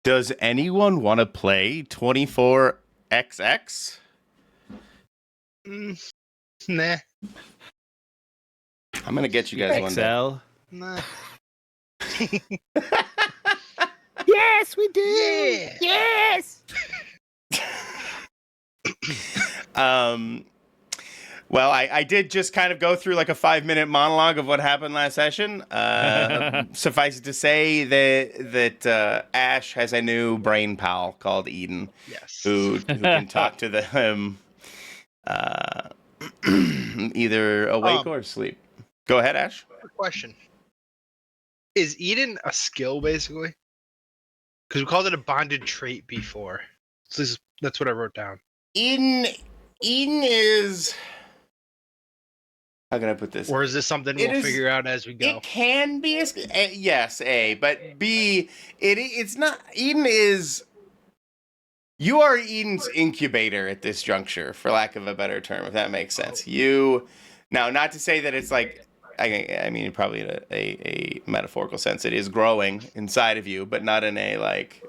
Does anyone want to play 24XX? Nah. I'm gonna get you guys one day. XL. Nah. Yes, we do. Yeah. Yes. Well, I did just kind of go through like a 5-minute monologue of what happened last session. Suffice it to say that Ash has a new brain pal called Eden, Yes. who can talk to them either awake or asleep. Go ahead, Ash. Quick question. Is Eden a skill, basically? Because we called it a bonded trait before. So that's what I wrote down. Eden is... How can I put this? Or is this something we'll figure out as we go? It can be yes, but B, it's not. Eden is. You are Eden's incubator at this juncture, for lack of a better term, if that makes sense. You now, not to say that it's like. I mean, probably in a metaphorical sense, it is growing inside of you, but not in a like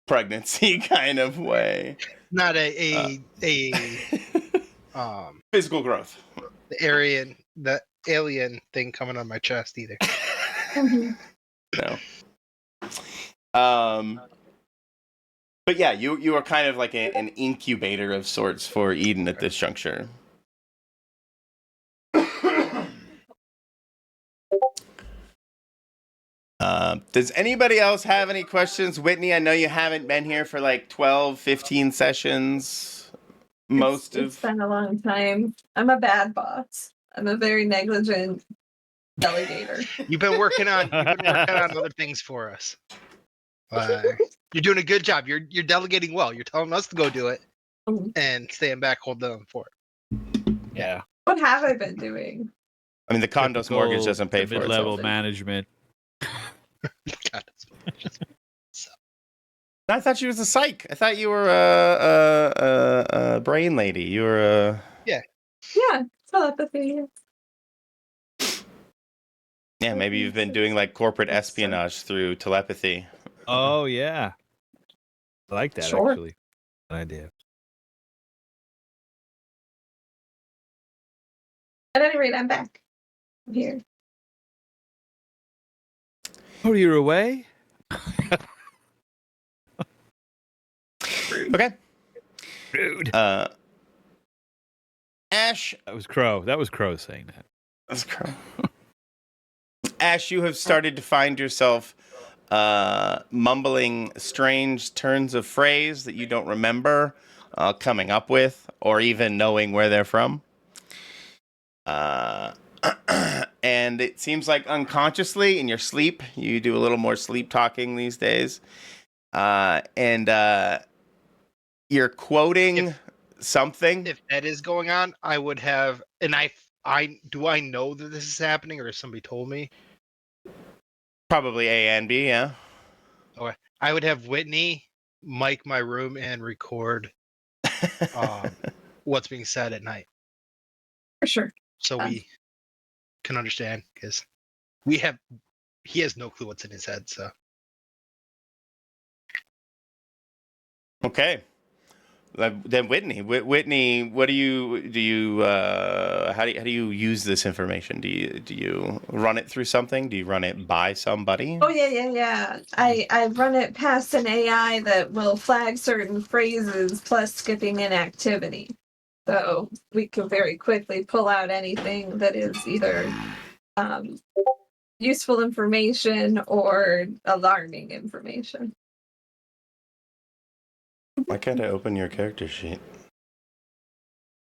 pregnancy kind of way. Not a physical growth. The alien thing coming on my chest either. No. But yeah, you are kind of like an incubator of sorts for Eden at this juncture. Does anybody else have any questions? Whitney, I know you haven't been here for like 12, 15 sessions. It's been a long time. I'm a bad boss. I'm a very negligent delegator. You've been working on other things for us. You're doing a good job. You're delegating well. You're telling us to go do it and staying back holding them for it. Yeah. What have I been doing? I mean, the condos mortgage doesn't pay for it. Mid-level management. I thought you was a psych. I thought you were a brain lady. You were a... Yeah, telepathy. Yeah, maybe you've been doing like corporate espionage through telepathy. Oh, yeah. I like that, actually. Good idea. At any rate, I'm back. I'm here. Oh, you're away? Okay. Rude. Ash. That was Crow. That was Crow saying that. That's Crow. Ash, you have started to find yourself mumbling strange turns of phrase that you don't remember coming up with or even knowing where they're from. And it seems like unconsciously in your sleep, you do a little more sleep talking these days. And you're quoting something. If that is going on, I would have, and I do I know that this is happening, or somebody told me? Probably A and B, yeah. Okay. I would have Whitney mic my room and record what's being said at night. For sure. So we can understand, because he has no clue what's in his head, so. Okay. Then Whitney, what do you how do you use this information? Do you run it through something? Do you run it by somebody? Oh yeah. I run it past an AI that will flag certain phrases plus skipping inactivity. So we can very quickly pull out anything that is either useful information or alarming information. Why can't I open your character sheet?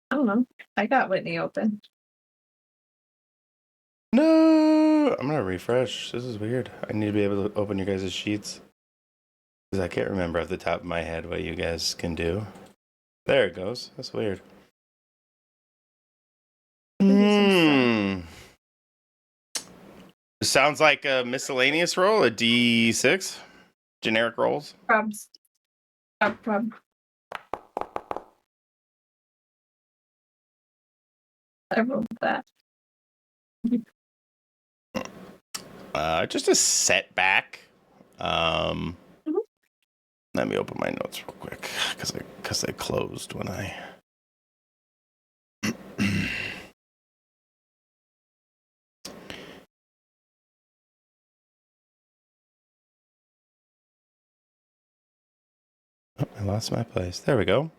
I don't know. I got Whitney open. No, I'm gonna refresh. This is weird. I need to be able to open your guys' sheets. Because I can't remember off the top of my head what you guys can do. There it goes. That's weird. Sounds like a miscellaneous roll, a D6. Generic rolls. Probs. Prob. I rolled that. Just a setback. Let me open my notes real quick because I closed when I. Oh, I lost my place. There we go.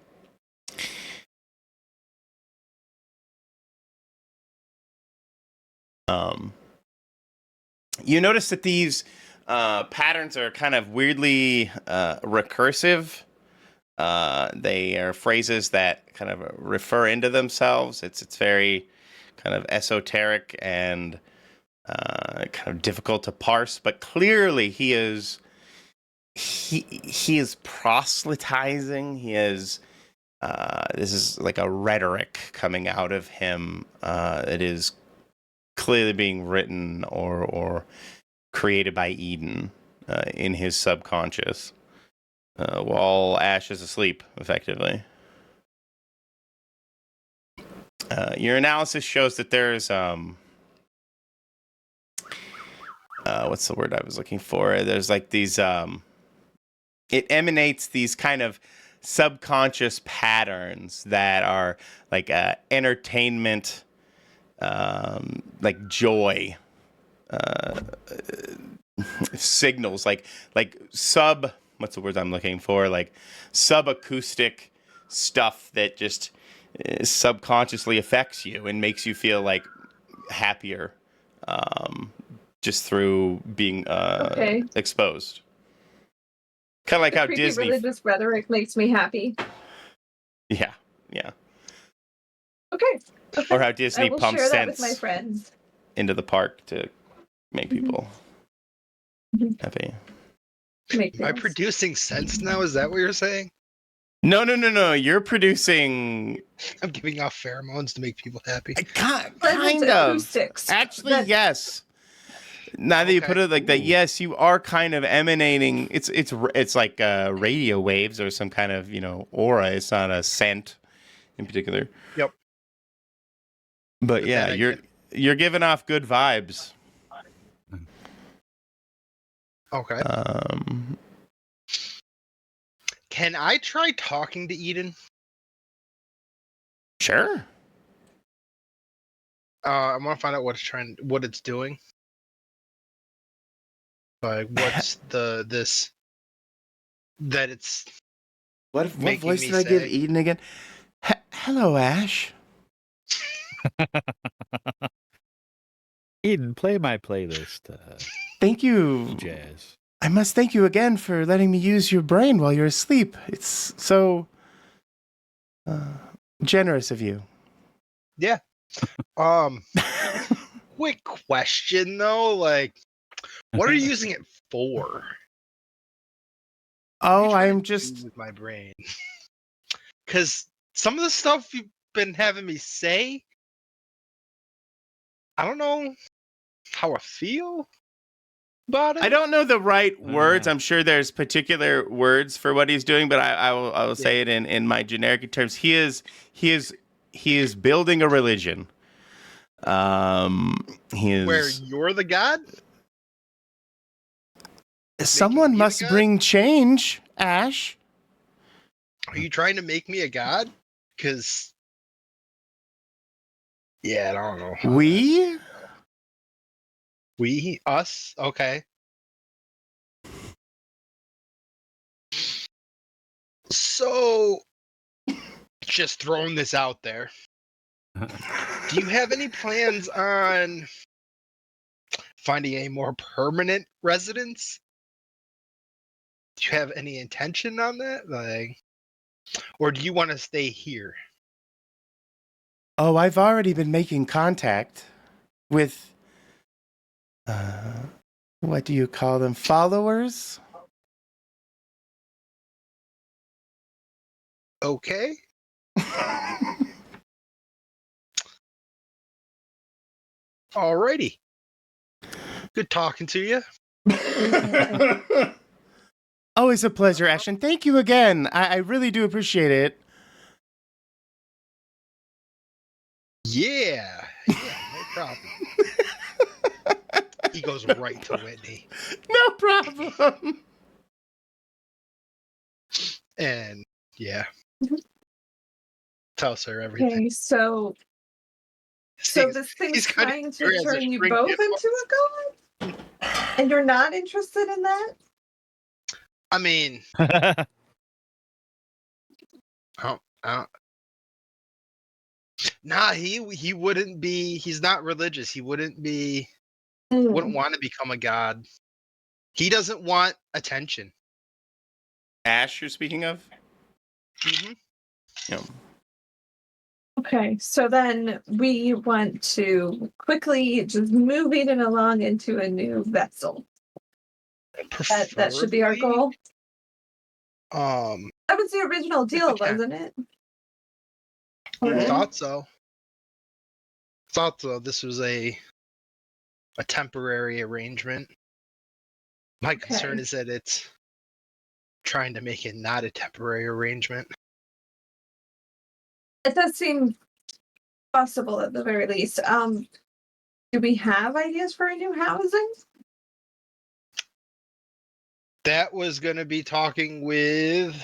You notice that these patterns are kind of weirdly recursive. They are phrases that kind of refer into themselves. It's very kind of esoteric and kind of difficult to parse. But clearly, he is proselytizing. He is. This is like a rhetoric coming out of him. It is clearly being written or created by Eden in his subconscious while Ash is asleep, effectively. Your analysis shows that there's what's the word I was looking for? There's like these it emanates these kind of subconscious patterns that are like entertainment, like joy, signals, like what's the word I'm looking for? Like subacoustic stuff that just subconsciously affects you and makes you feel like happier, just through being exposed. Kind of like how creepy Disney. Religious rhetoric makes me happy. Yeah. Okay. Or how Disney I will pumps share that with my sense friends. into the park to make people happy. Am I producing sense now? Is that what you're saying? No. You're producing. I'm giving off pheromones to make people happy. Kind of. Acoustics. Actually, yes. Now that you put it like that, yes, you are kind of emanating. It's like radio waves or some kind of aura. It's not a scent in particular. Yep. But yeah, you're giving off good vibes. Okay. Can I try talking to Eden? Sure. I want to find out what it's doing. Like, what's this that it's. What voice did I give Eden again? Hello, Ash. Eden, play my playlist. Thank you. Jazz. I must thank you again for letting me use your brain while you're asleep. It's so generous of you. Yeah. Quick question though, like, what are you using it for? Oh, I'm just with my brain. Because some of the stuff you've been having me say, I don't know how I feel about it. I don't know the right words. I'm sure there's particular words for what he's doing, but I will say it in my generic terms. He is building a religion. He is where you're the god. Someone must bring change, Ash. Are you trying to make me a god? Because I don't know. We, us, okay. So, just throwing this out there. Do you have any plans on finding a more permanent residence? Do you have any intention on that? Like, or do you want to stay here? Oh, I've already been making contact with what do you call them? Followers? Okay. Alrighty. Good talking to you. Always a pleasure, Ash, and thank you again. I really do appreciate it. Yeah, no problem. He goes right to Whitney. No problem. And yeah, Mhm. tells her everything. Okay, so this thing's He's cutting trying her to as a turn you shrink both gift. into a god? And you're not interested in that? I mean, I don't, nah, he wouldn't be. He's not religious. He wouldn't be. Wouldn't want to become a god. He doesn't want attention. Ash, you're speaking of? Mm-hmm. Yeah. Okay, so then we want to quickly just move Eden along into a new vessel. That should be our goal. That was the original deal, Okay. wasn't it? Thought so. This was a temporary arrangement. My concern is that it's trying to make it not a temporary arrangement. It does seem possible at the very least. Do we have ideas for a new housing? That was gonna be talking with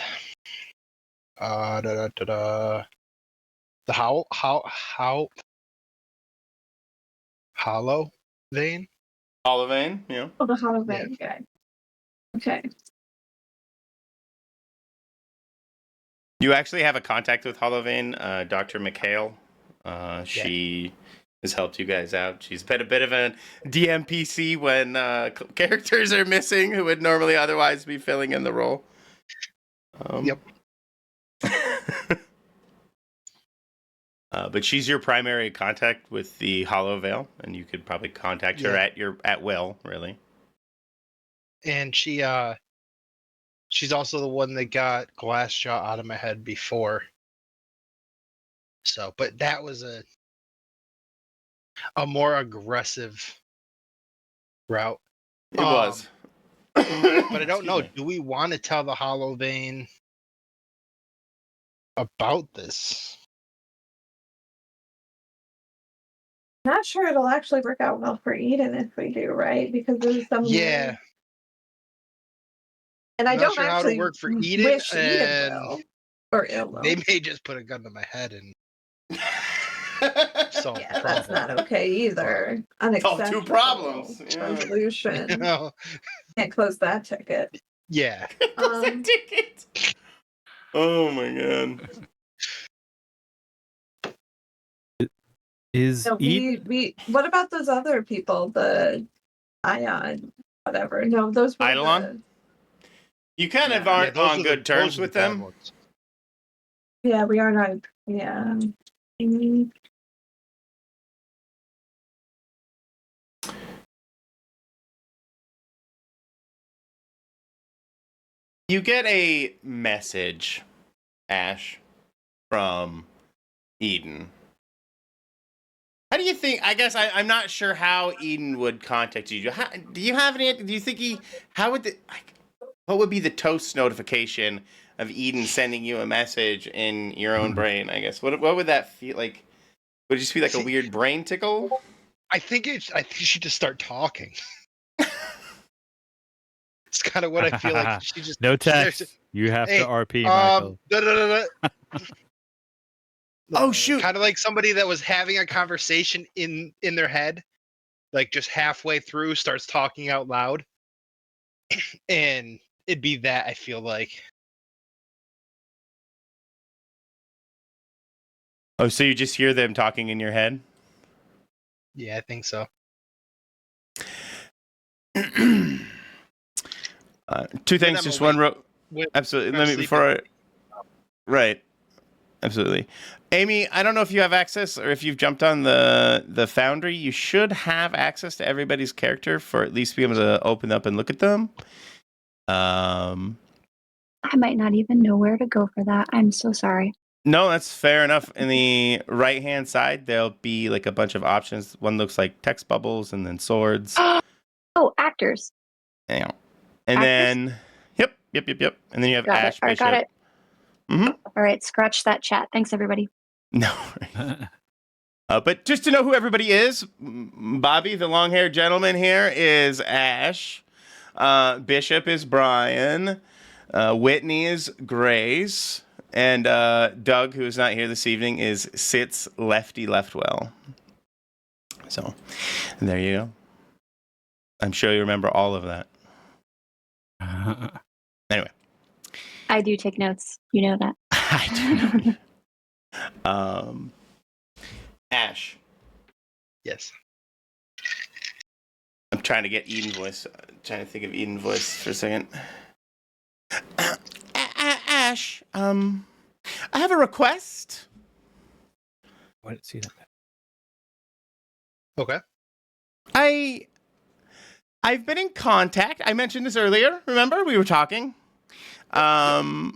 the hollow vein. Olivine, yeah. Oh, the hollow vein guy. Okay. You actually have a contact with Hollowvein, Dr. McHale. She has helped you guys out. She's been a bit of a DMPC when characters are missing who would normally otherwise be filling in the role. Yep. But she's your primary contact with the Hollow Veil, and you could probably contact her at will, really. And she's also the one that got Glassjaw out of my head before. So, but that was a more aggressive route. It was. But I don't know. Do we want to tell the Hollow Vein about this? Not sure it'll actually work out well for Eden if we do, right? Because there's some. Yeah. And I don't sure actually how to work for Eden, wish Eden will. Or ill will. They may just put a gun to my head and solve the problem. That's not okay either. Solve two problems. Resolution. You know? Can't close that ticket. Yeah. Close that ticket. Oh my god. No, what about those other people? The Ion, whatever. No, those were Eidolon? You kind of aren't on good terms with them. Yeah, we are not. Yeah. You get a message, Ash, from Eden. How do you think? I guess I'm not sure how Eden would contact you. Do you have any? Do you think what would be the toast notification of Eden sending you a message in your own brain? I guess what would that feel like? Would it just be like a weird brain tickle? I think you should just start talking. It's kind of what I feel like. She just no text. You have to RP, Michael. Oh shoot! Kind of like somebody that was having a conversation in their head, like just halfway through starts talking out loud, and it'd be that. I feel like. Oh, so you just hear them talking in your head? Yeah, I think so. Two things, just one row. Absolutely. Let me before I. Right. Absolutely. Amy, I don't know if you have access or if you've jumped on the Foundry. You should have access to everybody's character for at least be able to open up and look at them. I might not even know where to go for that. I'm so sorry. No, that's fair enough. In the right-hand side, there'll be like a bunch of options. One looks like text bubbles and then swords. Oh, actors. Yeah. And then, yep. And then you have Ash Bishop. Got it. Mm-hmm. All right, scratch that chat. Thanks, everybody. No. But just to know who everybody is, Bobby, the long-haired gentleman here, is Ash. Bishop is Brian. Whitney is Gray's. And Doug, who is not here this evening, is Sit's Lefty Leftwell. So, there you go. I'm sure you remember all of that. Anyway. I do take notes. You know that. I do not. Ash. Yes. I'm trying to get Eden voice. Trying to think of Eden voice for a second. Ash, I have a request. I didn't see that. Okay. I've been in contact. I mentioned this earlier. Remember, we were talking. Call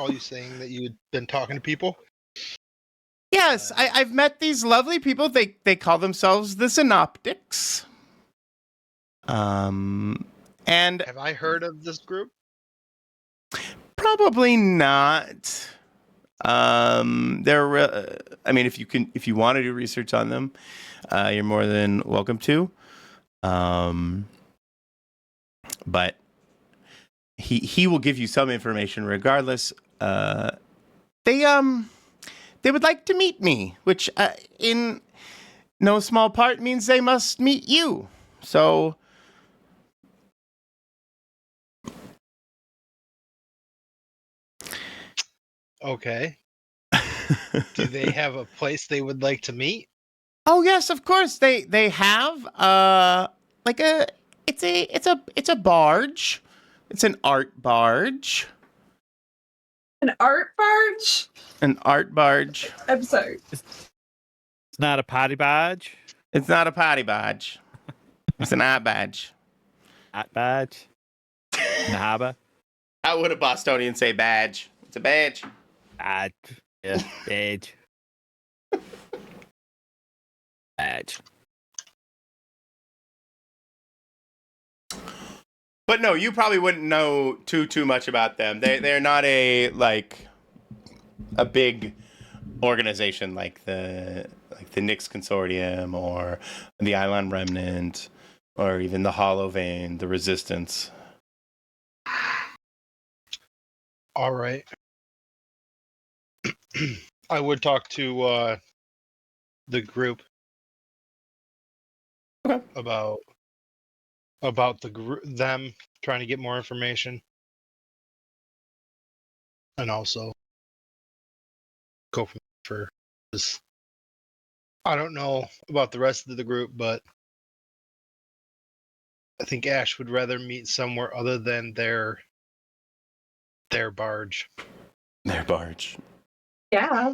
you saying that you had been talking to people. Yes, I've met these lovely people. They call themselves the Synoptics. And Have I heard of this group? probably not. I mean, if you want to do research on them, you're more than welcome to. But he will give you some information regardless. They would like to meet me, which in no small part means they must meet you. So Okay. Do they have a place they would like to meet? Oh yes, of course. They have like it's a barge. It's an art barge. An art barge? An art barge. I'm sorry. It's not a potty badge. It's not a potty badge. It's an art badge. Hot badge. Nahaba. How would a Bostonian say badge? It's a badge. Badge. Yeah. Badge. Badge. But no, you probably wouldn't know too much about them. They're not a big organization like the Nyx Consortium or the Island Remnant or even the Hollow Vein, the Resistance. All right. I would talk to the group Okay. about them trying to get more information, and also go for this. I don't know about the rest of the group, but I think Ash would rather meet somewhere other than their barge. Their barge. Yeah.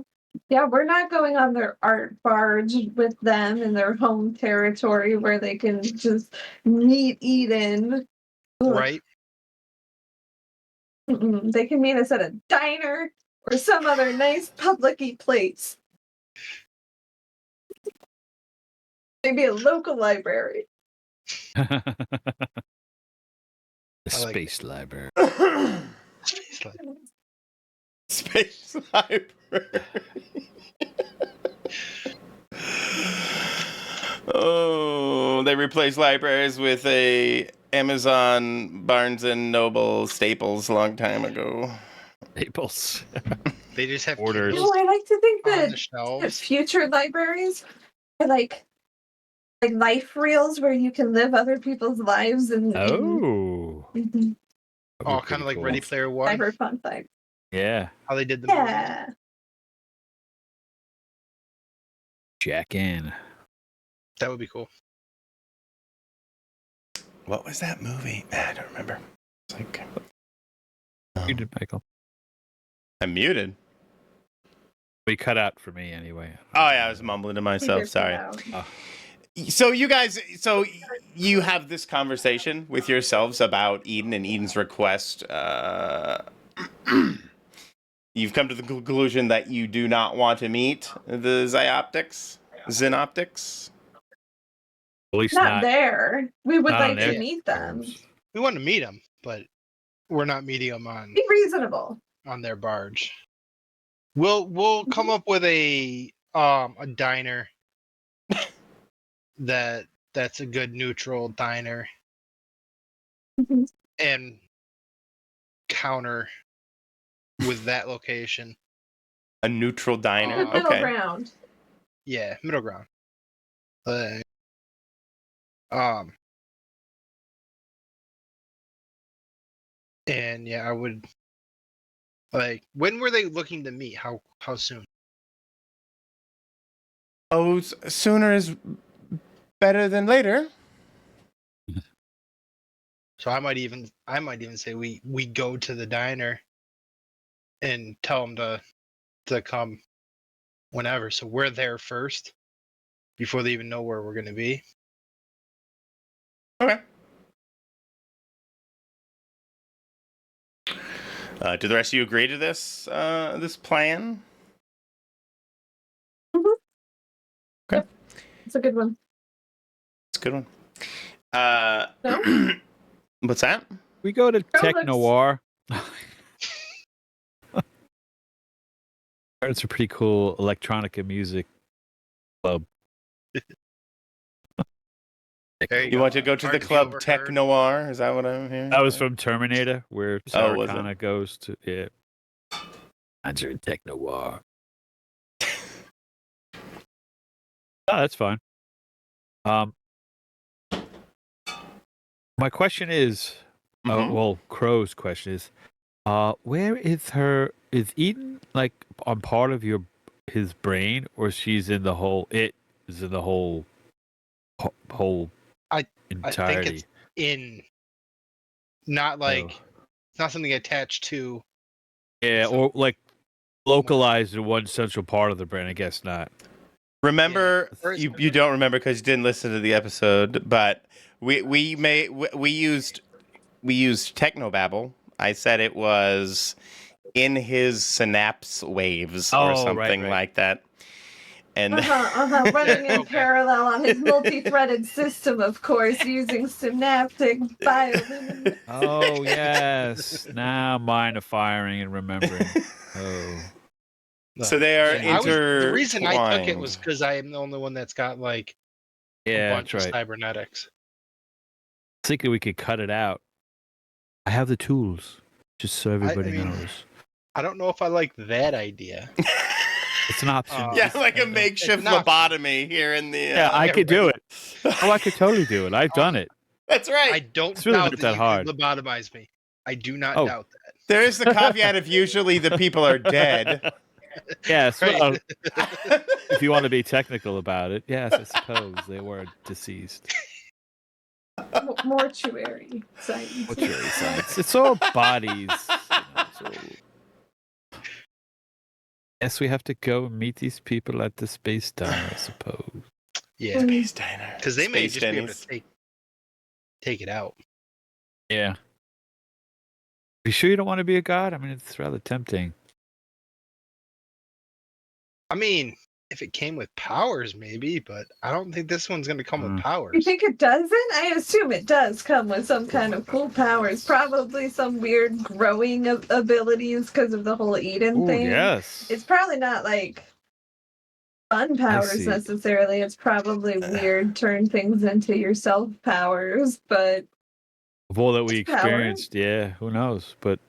Yeah, we're not going on their art barge with them in their home territory where they can just meet Eden. Ugh. Right? They can meet us at a diner or some other nice public-y place. Maybe a local library. The I like space library. It's like, Space library. Oh, they replaced libraries with a Amazon Barnes and Noble Staples a long time ago. Staples. they just have Orders. Kindles I like to think on that the shelves. future libraries are like life reels where you can live other people's lives and Oh. Mhm. Oh, kind of like Ready Player One. Cyberpunk vibe. Yeah. How they did the movie. Yeah. Jack in. That would be cool. What was that movie? I don't remember. It's like You did, Michael. I'm muted. We cut out for me anyway. Oh yeah, I was mumbling to myself. Figure Sorry. it out. So you guys, you have this conversation with yourselves about Eden and Eden's request. You've come to the conclusion that you do not want to meet the Synoptics. At least Not not there. We would not on like to their meet them. terms. We want to meet them, but we're not meeting them Be reasonable. on their barge. We'll come up with a diner that's a good neutral diner, Mhm. and counter with that location. A neutral diner. Middle Okay. ground. Yeah, middle ground. And yeah, I would like. When were they looking to meet? How soon? Oh, sooner is better than later. So I might even say we go to the diner and tell them to come whenever. So we're there first before they even know where we're going to be. Okay. Do the rest of you agree to this this plan? Okay. It's a good one. It's a good one. No? What's that? We go to Girl Tech looks- Noir. It's a pretty cool electronica music club. There You want to go to Hard the to be club Tech overheard. Noir? Is that what I'm hearing? That was from Terminator, where Sarah was it? Connor goes to. Yeah. Answer Tech Noir. Oh, that's fine. My question is, Mhm. Crow's question is, where is Eden like on part of his brain, or she's in the whole? It is in the whole I entirety. think it's in, not like it's not something attached to. Yeah, or like localized in one central part of the brain. I guess not. Remember, Yeah. you don't remember because you didn't listen to the episode, but we used technobabble. I said it was in his synapse waves or something right. like that. And Running in Okay. parallel on his multi-threaded system, of course, using synaptic bioluminescence. Oh yes, now mine are firing and remembering. Oh, so they are The reason I took it was intertwined. because I am the only one that's got like a yeah, bunch that's of right. cybernetics. Thinking we could cut it out. I have the tools, just so everybody mean, knows. I don't know if I like that idea. It's an option. Yeah, like a makeshift It's not- lobotomy here in the. Yeah, I could do it. Oh, I could totally do it. I've done it. That's right. I don't It's really doubt not that that you hard. could lobotomize me. I do not Oh. doubt that. There is the caveat of usually the people are dead. Yes, Right. well, if you want to be technical about it, yes, I suppose they were deceased. Mortuary science. Mortuary science. It's all bodies. It's all... Yes, we have to go and meet these people at the space diner, I suppose. Yeah, Space diner. because they may Space just be able Denny's. to take it out. Yeah. You sure you don't want to be a god? I mean, it's rather tempting. I mean, if it came with powers, maybe, but I don't think this one's going to come with You powers. think it doesn't? I assume it does come with some kind of cool powers. Probably some weird growing abilities because of the whole Eden Oh, thing. yes. It's probably not like fun powers see. necessarily. It's probably weird turn things into yourself powers, but Of all that we It's power. experienced, yeah, who knows? But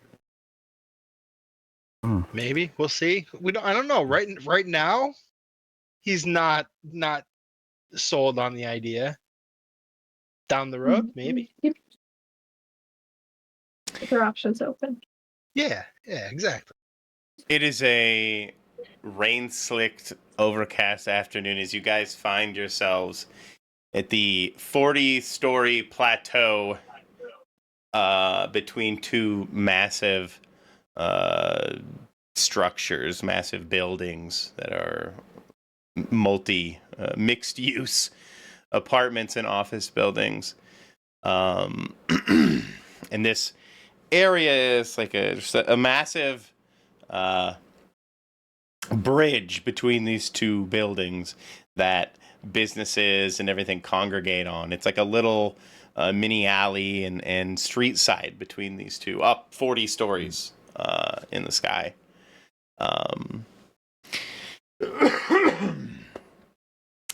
Maybe we'll see. We don't. I don't know. Right now, he's not sold on the idea. Down the road, maybe. Keep your options open. Yeah, exactly. It is a rain-slicked, overcast afternoon as you guys find yourselves at the 40-story plateau between two massive structures, massive buildings that are mixed-use apartments and office buildings. And this area is like a massive bridge between these two buildings that businesses and everything congregate on. It's like a little mini alley and street side between these two, up 40 stories in the sky.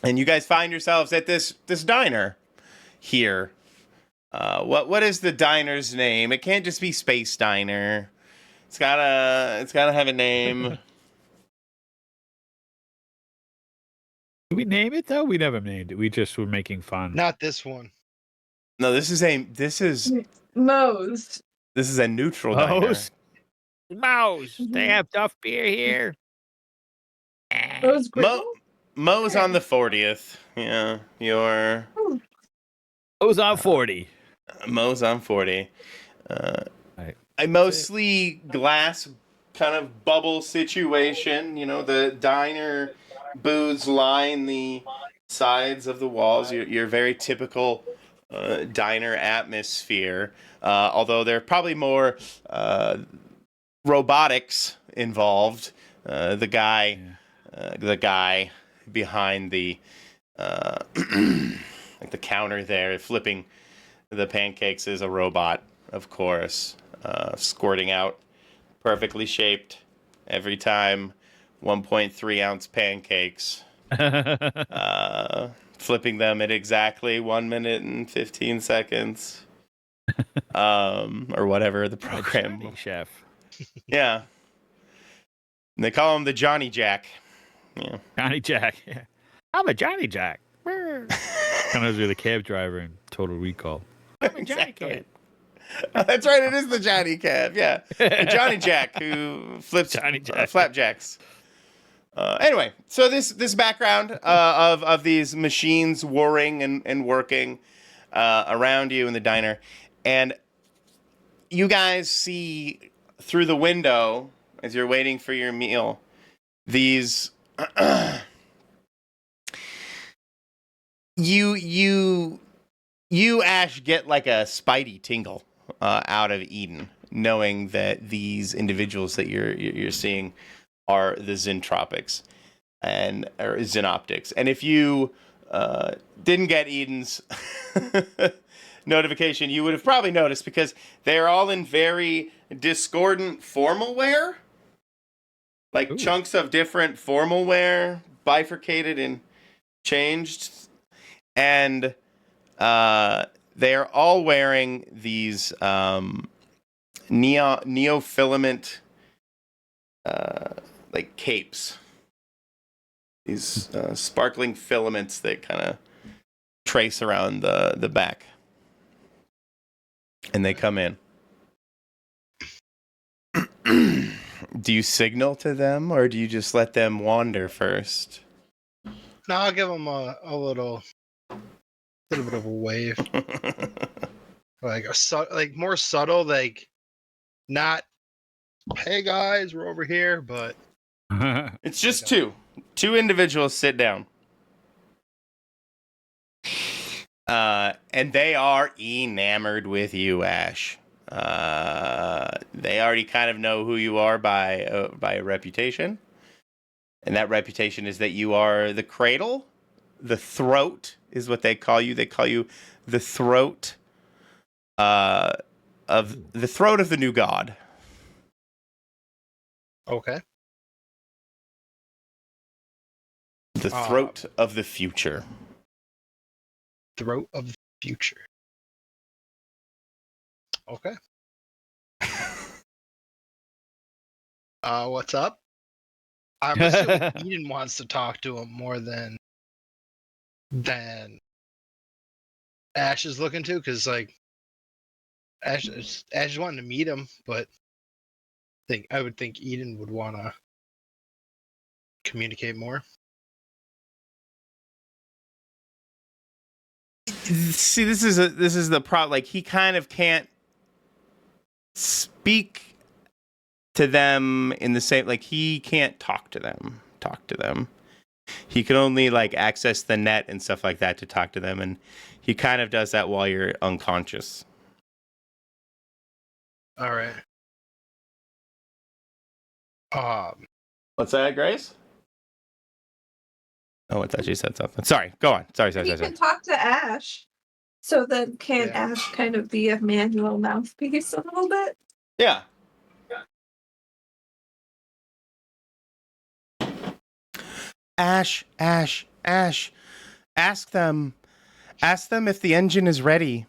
And you guys find yourselves at this diner here What is the diner's name? It can't just be Space Diner. It's gotta have a name. Did we name it though? We never named it. We just were making fun. Not this one. No, this is Moe's. a neutral diner. Mouse. Mhm. They have Duff beer here. Moe's Griddle? Mo's on the 40th. Yeah, your Mo's on 40. Mo's on 40. Right. A mostly glass kind of bubble situation. You know, the diner booths line the sides of the walls. Your very typical diner atmosphere. Although there are probably more robotics involved. The guy behind the like the counter there, flipping the pancakes, is a robot, of course, squirting out perfectly shaped every time 1.3 ounce pancakes, flipping them at exactly 1 minute and 15 seconds, or whatever the program. Johnny Chef. Yeah. And they call him the Johnny Jack. Yeah. Johnny Jack. Yeah. I'm a Johnny Jack. Kind of the cab driver in Total Recall. I'm a Johnny Exactly. Cab. Oh, that's right. It is the Johnny Cab. Yeah, the Johnny Jack who flips Johnny Jack. flapjacks. Anyway, so this background of these machines whirring and working around you in the diner, and you guys see through the window as you're waiting for your meal these. You Ash get like a spidey tingle out of Eden, knowing that these individuals that you're seeing are the Zintropics or Zinoptics. And if you didn't get Eden's notification, you would have probably noticed, because they're all in very discordant formal wear, like chunks of different formal wear, bifurcated and changed. And they're all wearing these neofilament like capes. These sparkling filaments that kind of trace around the back. And they come in. Do you signal to them, or do you just let them wander first? No, I'll give them a little bit of a wave, like like more subtle, like not, hey guys, we're over here, but It's just two individuals sit down, and they are enamored with you, Ash. They already kind of know who you are by a reputation, and that reputation is that you are the cradle. The throat is what they call you. They call you the throat of the new god. okay. The throat of the future. Throat of the future. Okay. What's up? I'm assuming Eden wants to talk to him more than Ash is looking to, because like Ash is wanting to meet him, but I would think Eden would want to communicate more. See, this is the problem. Like, he kind of can't speak to them in the same, like, he can't talk to them. He can only like access the net and stuff like that to talk to them, and he kind of does that while you're unconscious. All right. What's that, Grace? Oh, I thought you said something. Sorry, go on. Sorry. You can talk to Ash. So then can Ash kind of be a manual mouthpiece a little bit? Yeah. Ash. Ask them if the engine is ready.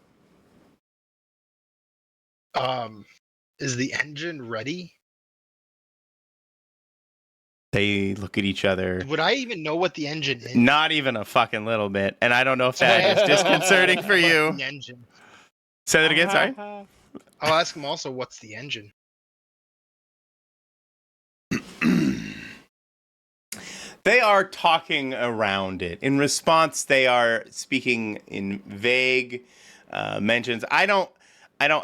Is the engine ready? They look at each other. Would I even know what the engine is? Not even a fucking little bit. And I don't know if that is disconcerting for What's you. the engine? Say that again, sorry. I'll ask him also, what's the engine? They are talking around it. In response, they are speaking in vague mentions. I don't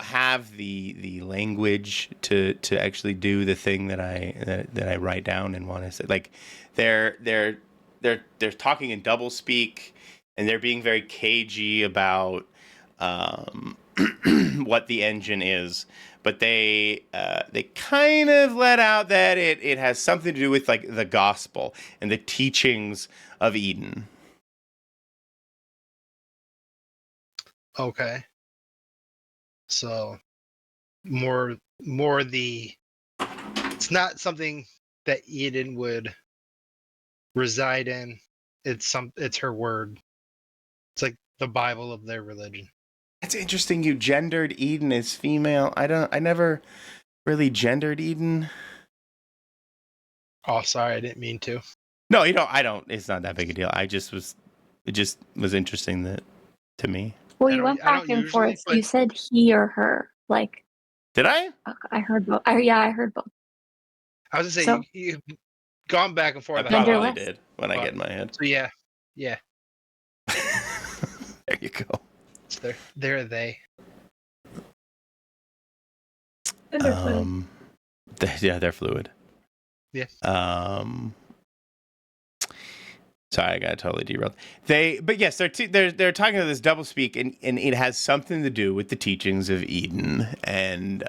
have the language to actually do the thing that I write down and want to say. Like they're talking in double speak, and they're being very cagey about what the engine is. But they kind of let out that it has something to do with like the gospel and the teachings of Eden. Okay. So more the it's not something that Eden would reside in. It's her word. It's like the Bible of their religion. It's interesting you gendered Eden as female. I never really gendered Eden. Oh, sorry, I didn't mean to. No, you don't. I don't. It's not that big a deal. It just was interesting to me. Well, I you don't- went I don't back and usually, forth. but- You said he or her. Like, Did I? I heard both. I heard both. I was gonna say So- you've gone back and forth. I on a lot. probably Genderless. did when I get in my head. So yeah. There you go. It's they're they. They're fluid. Yeah. Sorry, I got totally derailed. But yes, they're talking about this doublespeak, and it has something to do with the teachings of Eden and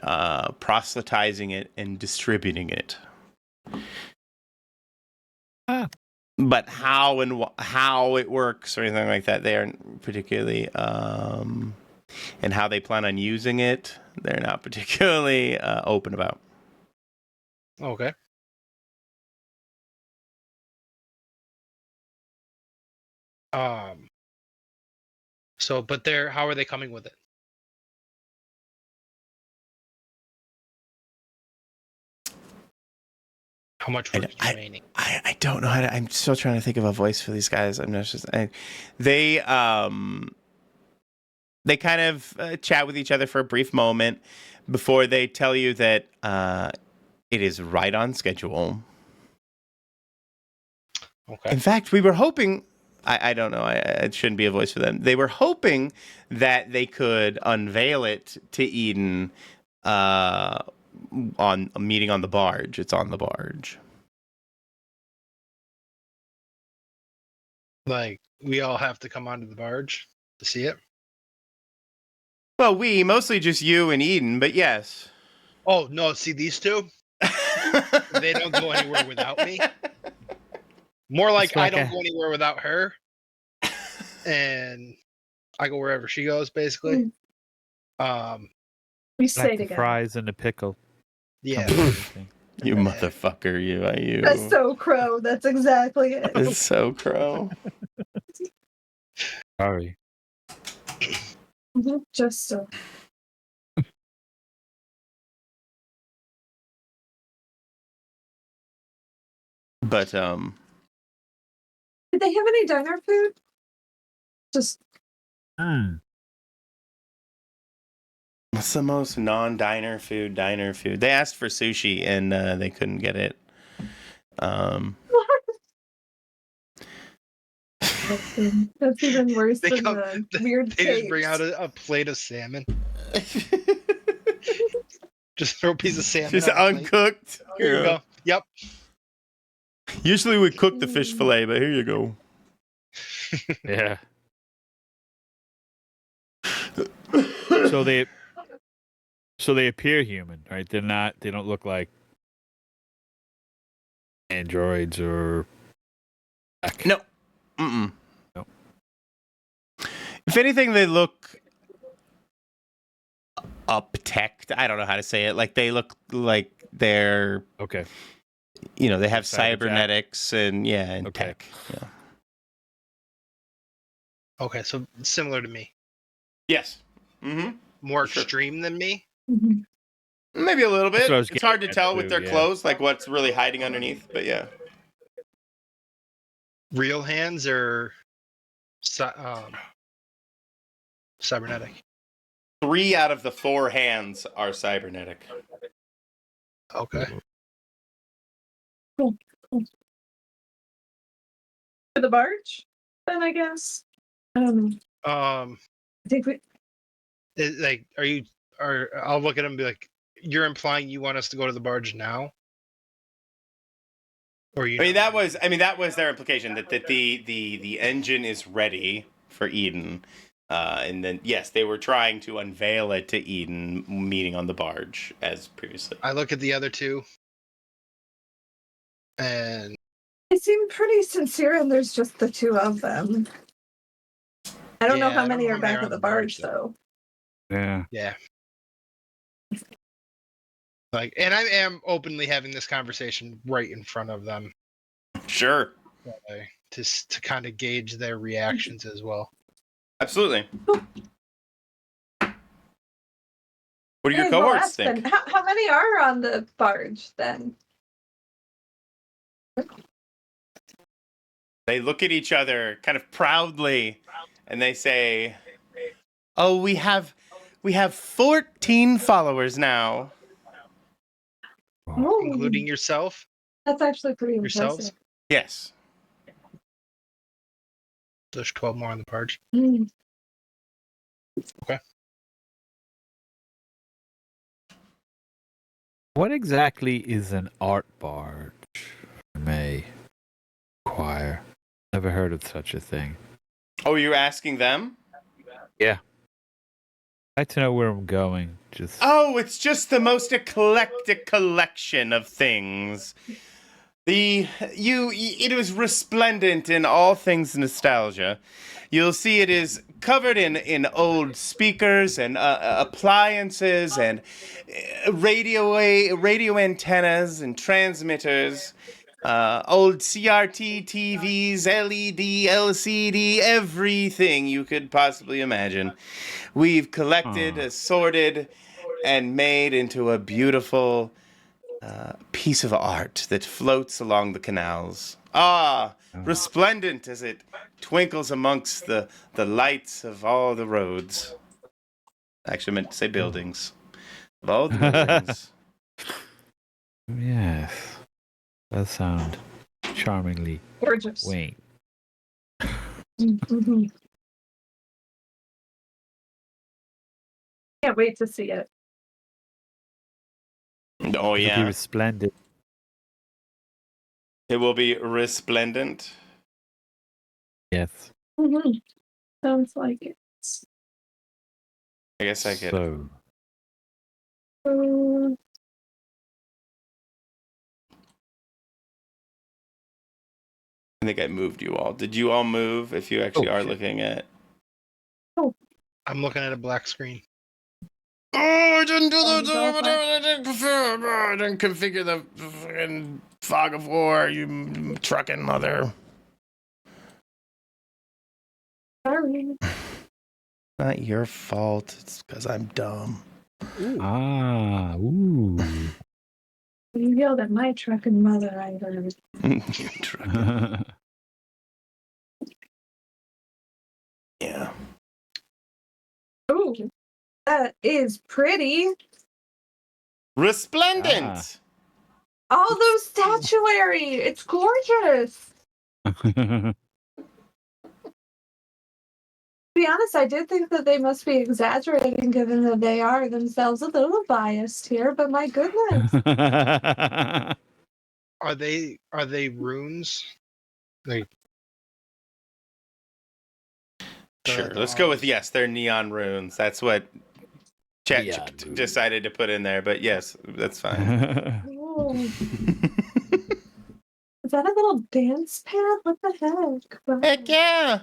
proselytizing it and distributing it. But how it works or anything like that, they aren't particularly, and how they plan on using it, they're not particularly open about. Okay. So, but how are they coming with it? How much work is remaining? I don't know how to. I'm still trying to think of a voice for these guys. I'm not just. They kind of chat with each other for a brief moment before they tell you that it is right on schedule. Okay. In fact, we were hoping. I don't know. It shouldn't be a voice for them. They were hoping that they could unveil it to Eden on a meeting on the barge. It's on the barge. Like we all have to come onto the barge to see it. Well, mostly just you and Eden, but yes. Oh no! See these two? They don't go anywhere without me. More like I don't go anywhere without her, and I go wherever she goes, basically. We stay Like the together. fries and the pickle. Yeah. You motherfucker, you. That's so Crow. That's exactly it. It's so Crow. Sorry. Just so. But Did they have any diner food? Just what's the most non-diner food? Diner food. They asked for sushi and they couldn't get it. That's even worse They than come- the weird They just bring out cakes. a plate of salmon. Just throw a piece of salmon. Just on a plate. uncooked. Here you go. Yep. Usually we cook the fish fillet, but here you go. Yeah. So they appear human, right? They don't look like androids or No. Mm-mm. No. If anything, they look up-teched. I don't know how to say it. Like, they look like they're, okay. they have Cyberjack. cybernetics and Okay. tech. Yeah. Okay, so similar to me. Yes. Mm-hmm. More Sure. extreme than me. Mhm. Maybe a little bit. That's what I was It's hard to getting at tell with too, their yeah. clothes, like what's really hiding underneath. But yeah, Real hands or cybernetic? 3 out of the 4 hands are cybernetic. Okay. Cool. For the barge, then I guess. I think we. I'll look at him and be like, you're implying you want us to go to the barge now? Or you? I mean, that was their implication that the engine is ready for Eden, and then yes, they were trying to unveil it to Eden, meeting on the barge as previously. I look at the other two, and They seem pretty sincere, and there's just the 2 of them. I don't know how many are back at the barge, though. Yeah. Yeah. Like, and I am openly having this conversation right in front of them. Sure. To kind of gauge their reactions as well. Absolutely. What do your Hey, we'll cohorts ask think? then. How many are on the barge then? They look at each other kind of proudly, and they say, "Oh, we have 14 followers now." Oh, Including yourself? that's actually pretty Yourselves? impressive. Yes. There's 12 more on the barge. Mm. Okay. What exactly is an art barge? May choir. Never heard of such a thing. Oh, you're asking them? I'd like to know where I'm going. Just Oh, it's just the most eclectic collection of things. It was resplendent in all things nostalgia. You'll see it is covered in old speakers and appliances and radio antennas and transmitters, old CRT TVs, LED, LCD, everything you could possibly imagine. We've collected, assorted, and made into a beautiful piece of art that floats along the canals. Resplendent as it twinkles amongst the lights of all the roads. Actually, I meant to say buildings. Of all the buildings. yes, that sound charmingly Gorgeous. quaint. Mm-hmm. Can't wait to see it. Oh, It'll be yeah. resplendent. It will be resplendent. Yes. Mm-hmm. Sounds like it. I guess I could. So, I think I moved you all. Did you all move if you actually are shit. looking at... I'm looking at a black screen. Oh, I didn't do I didn't configure the fucking fog of war, you trucking mother. Sorry. Not your fault. It's because I'm dumb. ooh. You yelled at my trucking mother, I heard. You trucking. Yeah. Ooh, that is pretty. Resplendent. All those statuary. It's gorgeous. To be honest, I did think that they must be exaggerating, given that they are themselves a little biased here. But my goodness, Are they runes? Like, Sure. Let's go with yes. They're neon runes. That's what Chat Neon runes. decided to put in there. But yes, that's fine. oh, is that a little dance pad? What the heck? Wow. Heck yeah.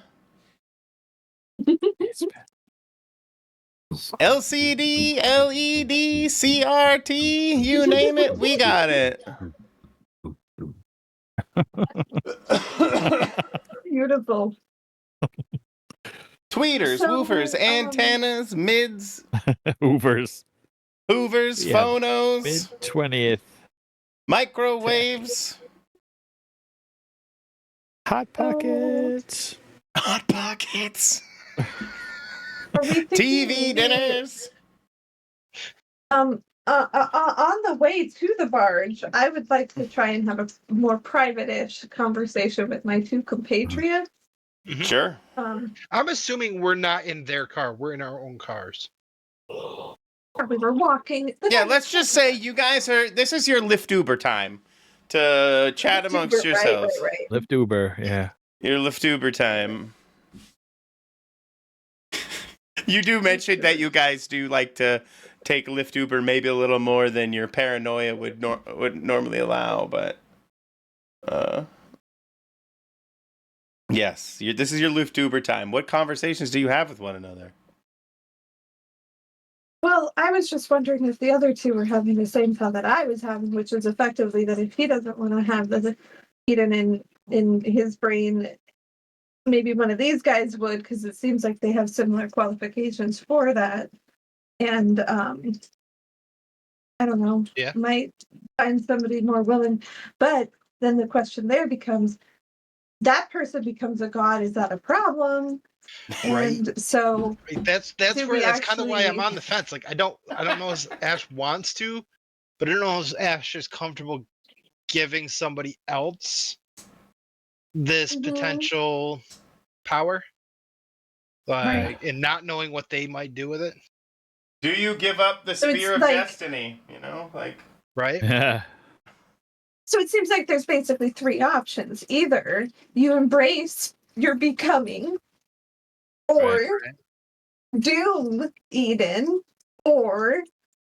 LCD, LED, CRT, you name it, we got it. Beautiful. Tweeters, So, woofers, antennas, mids. Hoovers. Hoovers, Yeah, phonos, mid-20th. microwaves, Hot Pockets. hot pockets, Are we thinking TV maybe, dinners. on the way to the barge, I would like to try and have a more private-ish conversation with my two compatriots. Mhm. Sure. I'm assuming we're not in their car. We're in our own cars. We were walking. Yeah, let's just say you guys are. This is your Lyft Uber time to chat amongst yourselves. Right. Lyft Uber, yeah. Your Lyft Uber time. You do mention that you guys do like to take Lyft Uber maybe a little more than your paranoia would normally allow, but yes, this is your Lyft Uber time. What conversations do you have with one another? Well, I was just wondering if the other two were having the same thought that I was having, which is effectively that if he doesn't want to have the Eden in his brain, maybe one of these guys would, because it seems like they have similar qualifications for that. And I don't know, Yeah. might find somebody more willing. But then the question there becomes, that person becomes a god, is that a problem? Right. And so Right. That's do where we that's kind of why I'm actually- on the fence. Like I don't know if Ash wants to, but I don't know if Ash is comfortable giving somebody else this Mhm. potential power, like, Right. and not knowing what they might do with it. Do you give up the So it's spear of like- destiny? You know, like Right. Yeah. So it seems like there's basically three options. Either you embrace your becoming, or Right. doom Eden, or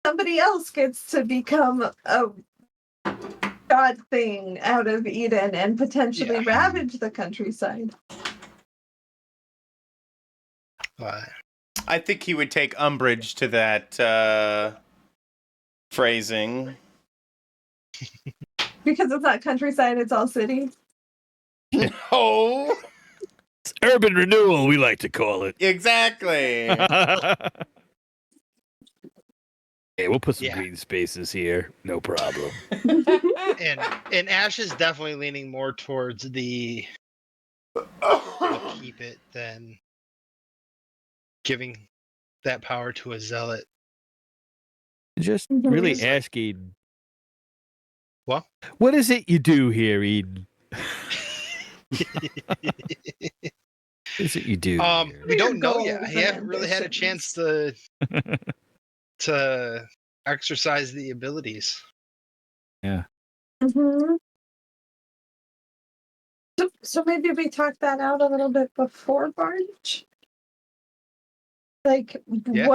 somebody else gets to become a god thing out of Eden and potentially Yeah. ravage the countryside. I think he would take umbrage to that phrasing. Because it's not countryside, it's all city. Oh, It's urban renewal, we like to call it. exactly. Hey, we'll put some Yeah. green spaces here. No problem. And Ash is definitely leaning more towards the keep it than giving that power to a zealot. Just Mhm. really It's like- asking, What? what is it you do here, Eden? What is it you do here? We don't know Goals yet. and He haven't really had a chance to exercise the abilities. Mm-hmm. So maybe we talk that out a little bit before Barge. Like Yeah.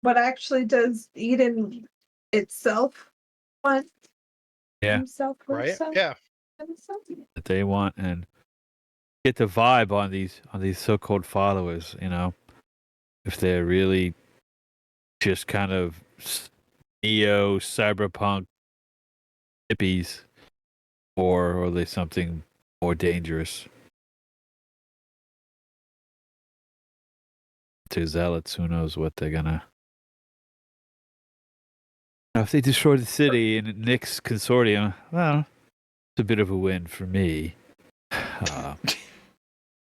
what actually does Eden itself want? Yeah. Himself, Right? herself, Yeah. himself? That they want, and get the vibe on these so-called followers, you know, if they're really just kind of neo cyberpunk hippies, or are they something more dangerous? To zealots, who knows what they're gonna. Now, if they destroy the city in Nick's consortium, well, it's a bit of a win for me.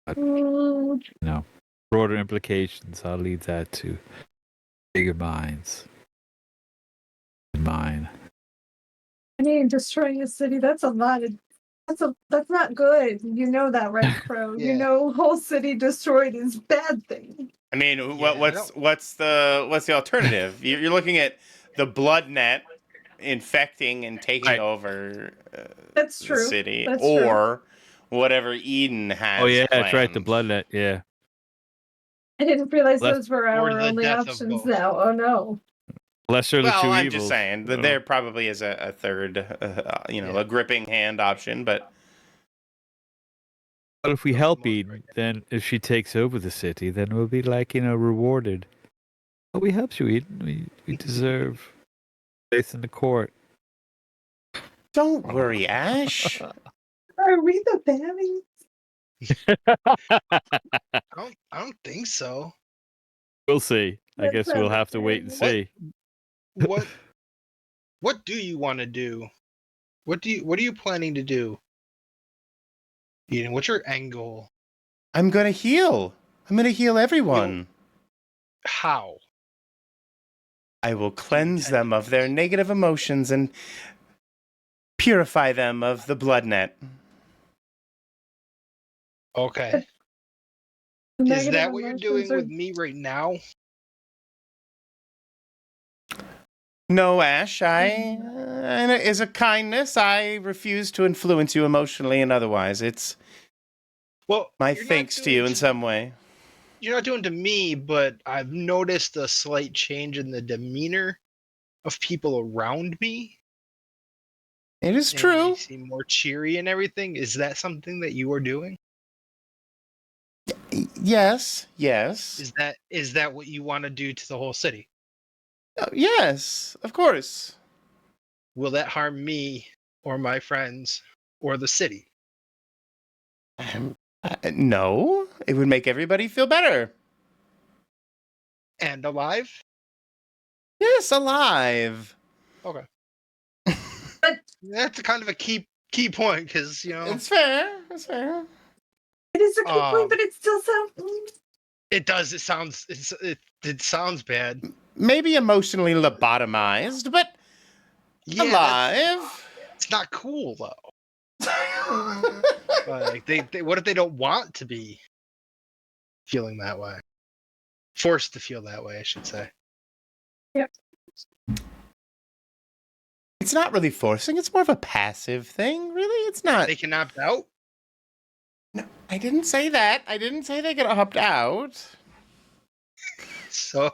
Mm, Broader implications, I'll leave that to bigger minds than mine. I mean, destroying a city, that's a lot of that's not good. You know that, right, Crow? Yeah. You know whole city destroyed is a bad thing. I mean, Yeah, what's the alternative? You're looking at the blood net infecting and taking Right. over That's the true. city, That's or whatever Eden has. Oh yeah, that's right. The planned. bloodlet. Yeah. I didn't realize Less- those were or our the only death of options both. now. Oh no. Lesser of the Well, two I'm evils. just saying that there probably is a third, Yeah. a gripping hand option, but But if we Those help are most Eden, right. then if she takes over the city, then we'll be like, rewarded. Oh, we helped you, Eden. We deserve place in the court. don't worry, Ash. Are we the Bammies? I don't think so. We'll see. I That's guess not we'll the have to wait and thing. see. what do you want to do? What are you planning to do? Eden, what's your end goal? I'm gonna heal. I'm gonna heal everyone. How? I will cleanse them of their negative emotions and purify them of the blood net. Okay. Is Negative that what you're emotions doing are- with me right now? No, Ash, as a kindness, I refuse to influence you emotionally and otherwise. It's Well, my you're not thanks to doing you in some way. You're not doing to me, but I've noticed a slight change in the demeanor of people around me. It is And true. they seem more cheery and everything. Is that something that you are doing? Yes. Is that what you want to do to the whole city? Yes, of course. Will that harm me or my friends or the city? No, it would make everybody feel better. And alive? Yes, alive. Okay. But That's kind of a key point because It's fair. It's fair. it is a key point, but it still sounds. it does. It sounds bad. Maybe emotionally lobotomized, but Yeah, alive. it's not cool though. Like they what if they don't want to be feeling that way? Forced to feel that way, I should say. Yep. It's not really forcing. It's more of a passive thing, really. It's not. They can opt out. No, I didn't say that. I didn't say they could opt out. So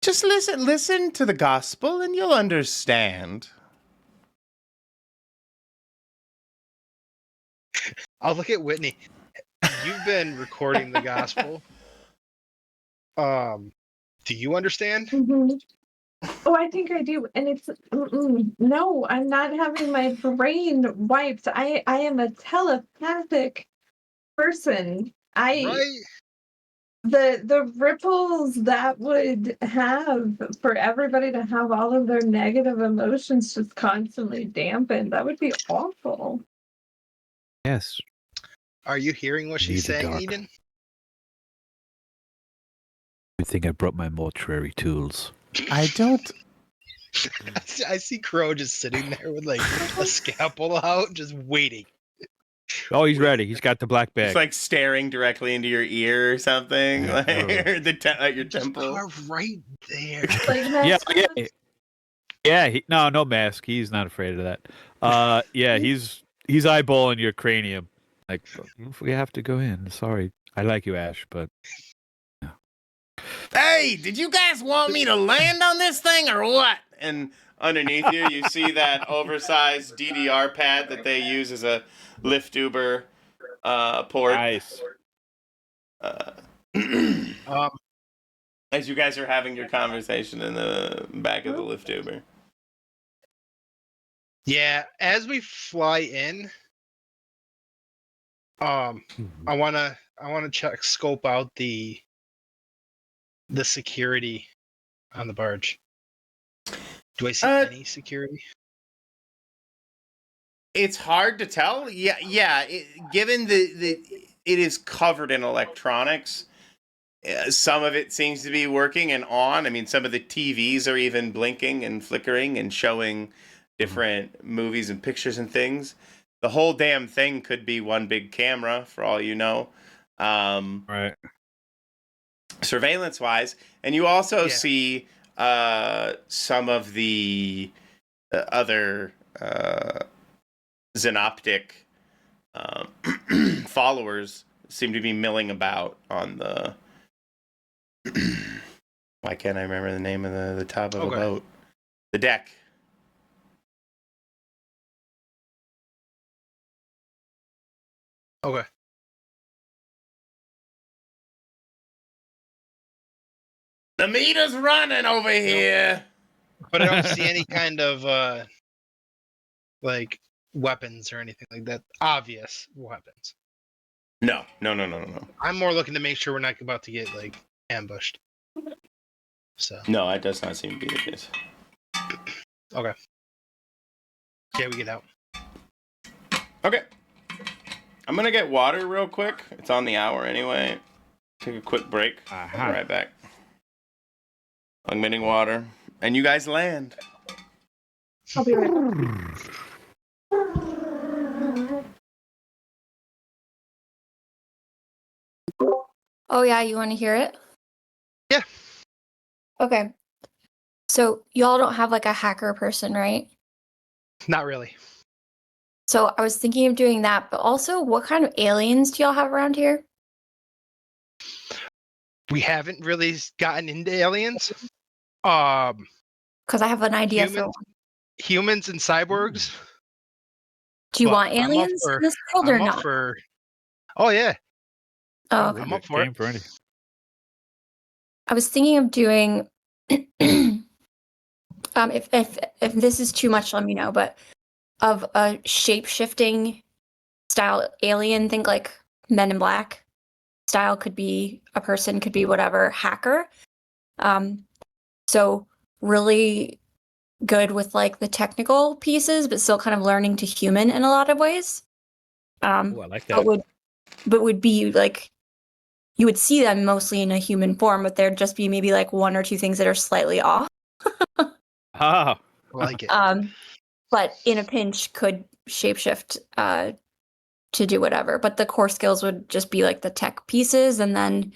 Just listen to the gospel and you'll understand. I'll look at Whitney. You've been recording the gospel. Do you understand? Mhm. Oh, I think I do, and it's no. I'm not having my brain wiped. I am a telepathic person. Right? The ripples that would have for everybody to have all of their negative emotions just constantly dampened, that would be awful. Yes. Are you hearing what she's Need the saying, dark. Eden? I think I brought my mortuary tools. I don't. I see Crow just sitting there with like a scalpel out, just waiting. Oh, he's ready. He's got the black bag. It's like staring directly into your ear or something, Yeah, like, no. or at your Just temple. carved right there. Like Yeah, that's yeah, yeah. No mask. He's not afraid of that. Yeah, he's eyeballing your cranium. Like, if we have to go in. Sorry, I like you, Ash, but Hey, did you guys want me to land on this thing or what? And underneath you see that oversized DDR pad that they use as a lift Uber port. nice. As you guys are having your conversation in the back of the lift Uber. Yeah, as we fly in, I wanna scope out the security on the barge. Do I see any security? It's hard to tell. Yeah. Given the it is covered in electronics, some of it seems to be working and on. I mean, some of the TVs are even blinking and flickering and showing different movies and pictures and things. The whole damn thing could be one big camera, for all you know. Right. Surveillance-wise, and you also Yeah. see some of the other Xenoptic followers seem to be milling about on the. Why can't I remember the name of the top of the boat? The deck. Okay. The meter's running over here. But I don't see any kind of like weapons or anything like that. Obvious weapons. No. I'm more looking to make sure we're not about to get like ambushed. So No, it does not seem to be the case. okay. Okay, we get out. Okay. I'm gonna get water real quick. It's on the hour anyway. Take a quick break. I'll be right back. I'm getting water. And you guys land. I'll be right back. Oh yeah, you want to hear it? Yeah. Okay. So y'all don't have like a hacker person, right? Not really. So I was thinking of doing that, but also what kind of aliens do y'all have around here? We haven't really gotten into aliens. Because I have an idea for one. Humans and cyborgs. Do you but want I'm up aliens for- in this world or I'm up not? for. Oh yeah. Oh, okay. I'm up for it. Game for any. I was thinking of doing if this is too much, let me know, but of a shape-shifting style alien, think like Men in Black style, could be a person, could be whatever, hacker. So really good with like the technical pieces, but still kind of learning to human in a lot of ways. Oh, I like that. But would be like, you would see them mostly in a human form, but there'd just be maybe like one or two things that are slightly off. Ah, I like it. But in a pinch could shapeshift to do whatever. But the core skills would just be like the tech pieces, and then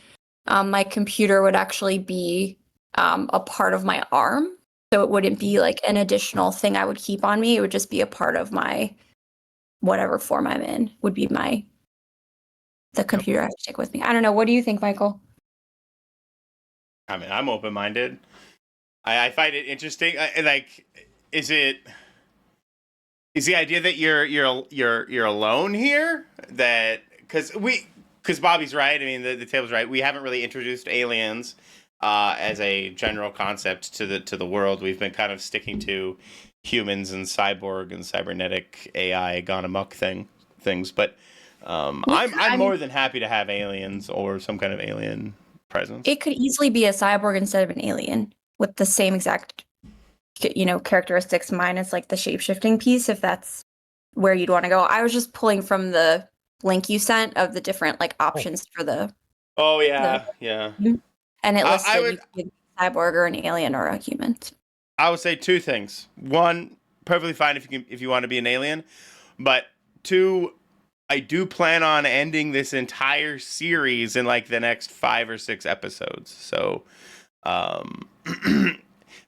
my computer would actually be a part of my arm. So it wouldn't be like an additional thing I would keep on me. It would just be a part of my whatever form I'm in would be the computer I have to take with me. I don't know. What do you think, Michael? I mean, I'm open-minded. I find it interesting. Is the idea that you're alone here? That because Bobby's right. I mean, the table's right. We haven't really introduced aliens as a general concept to the world. We've been kind of sticking to humans and cyborg and cybernetic AI gone amok things. But I'm more than happy to have aliens or some kind of alien presence. It could easily be a cyborg instead of an alien with the same exact, characteristics minus like the shape-shifting piece, if that's where you'd want to go. I was just pulling from the link you sent of the different like options for the. Oh yeah, yeah. And it listed I would- you could be a cyborg or an alien or a human. I would say two things. One, perfectly fine if you want to be an alien, but two, I do plan on ending this entire series in like the next 5 or 6 episodes. So,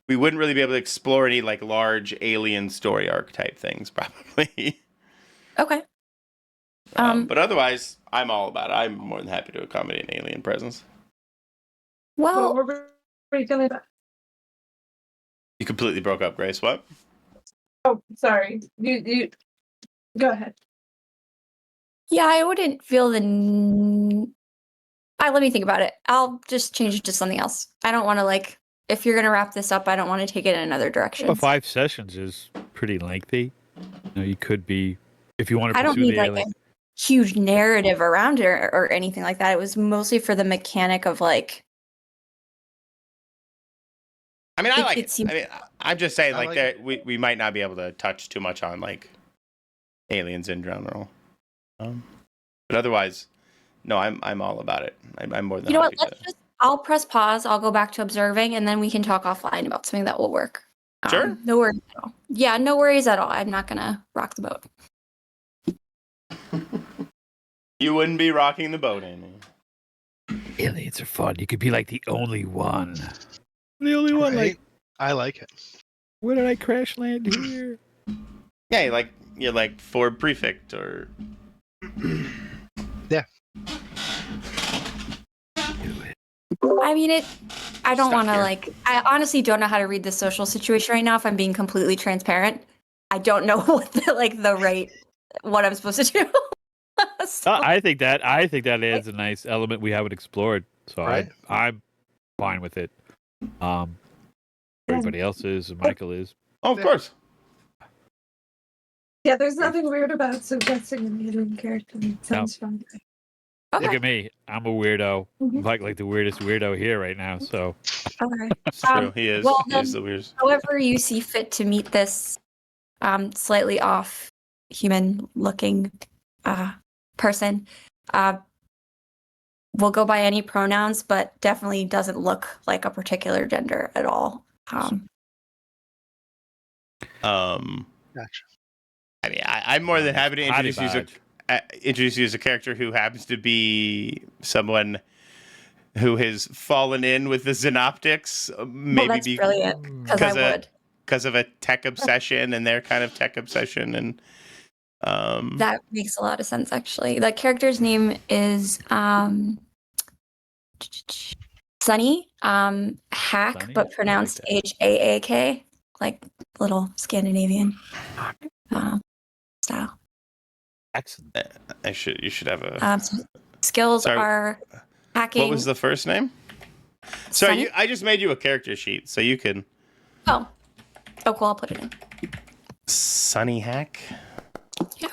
we wouldn't really be able to explore any like large alien story arc type things, probably. Okay. But otherwise, I'm all about it. I'm more than happy to accommodate an alien presence. Well, What were we gonna? You completely broke up, Grace. What? Oh, sorry. You go ahead. yeah, I wouldn't feel the. Let me think about it. I'll just change it to something else. I don't want to like. If you're gonna wrap this up, I don't want to take it in another direction. well, 5 sessions is pretty lengthy. You could be, if you want to I don't pursue need the like alien. a huge narrative around it or anything like that. It was mostly for the mechanic of like. I mean, I It- like it it. seems- I mean, I'm just saying, I like, like there, we might not be able to touch too much on like aliens in general. But otherwise, no, I'm all about it. I'm more than You know happy what? I'll press pause. I'll go back to observing, and then we can talk offline about something that will work. Sure. No worries at all. Yeah, no worries at all. I'm not gonna rock the boat. You wouldn't be rocking the boat, Amy. Aliens are fun. You could be like the only one. The only one. Right? Like, I like it. where did I crash land here? Yeah, you're like Ford Prefect or. Yeah. I mean, I don't Stuck want to here. like. I honestly don't know how to read the social situation right now. If I'm being completely transparent, I don't know what I'm supposed to do. So, I think that adds a nice element we haven't explored. So Right. I'm fine with it. Everybody else is. and Michael is. Oh, of Yeah. course. Yeah, there's nothing weird about suggesting an alien character. It sounds fun. okay. Look at me. I'm a weirdo. Mhm. Like the weirdest weirdo here right now. So Okay. It's true. He is. well, He is then- the weirdest. However you see fit to meet this slightly off human looking person, we'll go by any pronouns, but definitely doesn't look like a particular gender at all. Gotcha. I mean, I'm more than happy to Hottie introduce you as a character who happens to be someone who has fallen in with the Xenoptics, Well, that's brilliant, because I would. because of a tech obsession and their kind of tech obsession, and That makes a lot of sense, actually. The character's name is Sunny, Hack, Sunny? but I pronounced like Haak, like little Scandinavian style. Excellent. you should have a. Skills Sorry, are hacking. What was the first name? So Sunny? I just made you a character sheet, so you can. Oh, cool. I'll put it in. Sunny Hack. Yeah,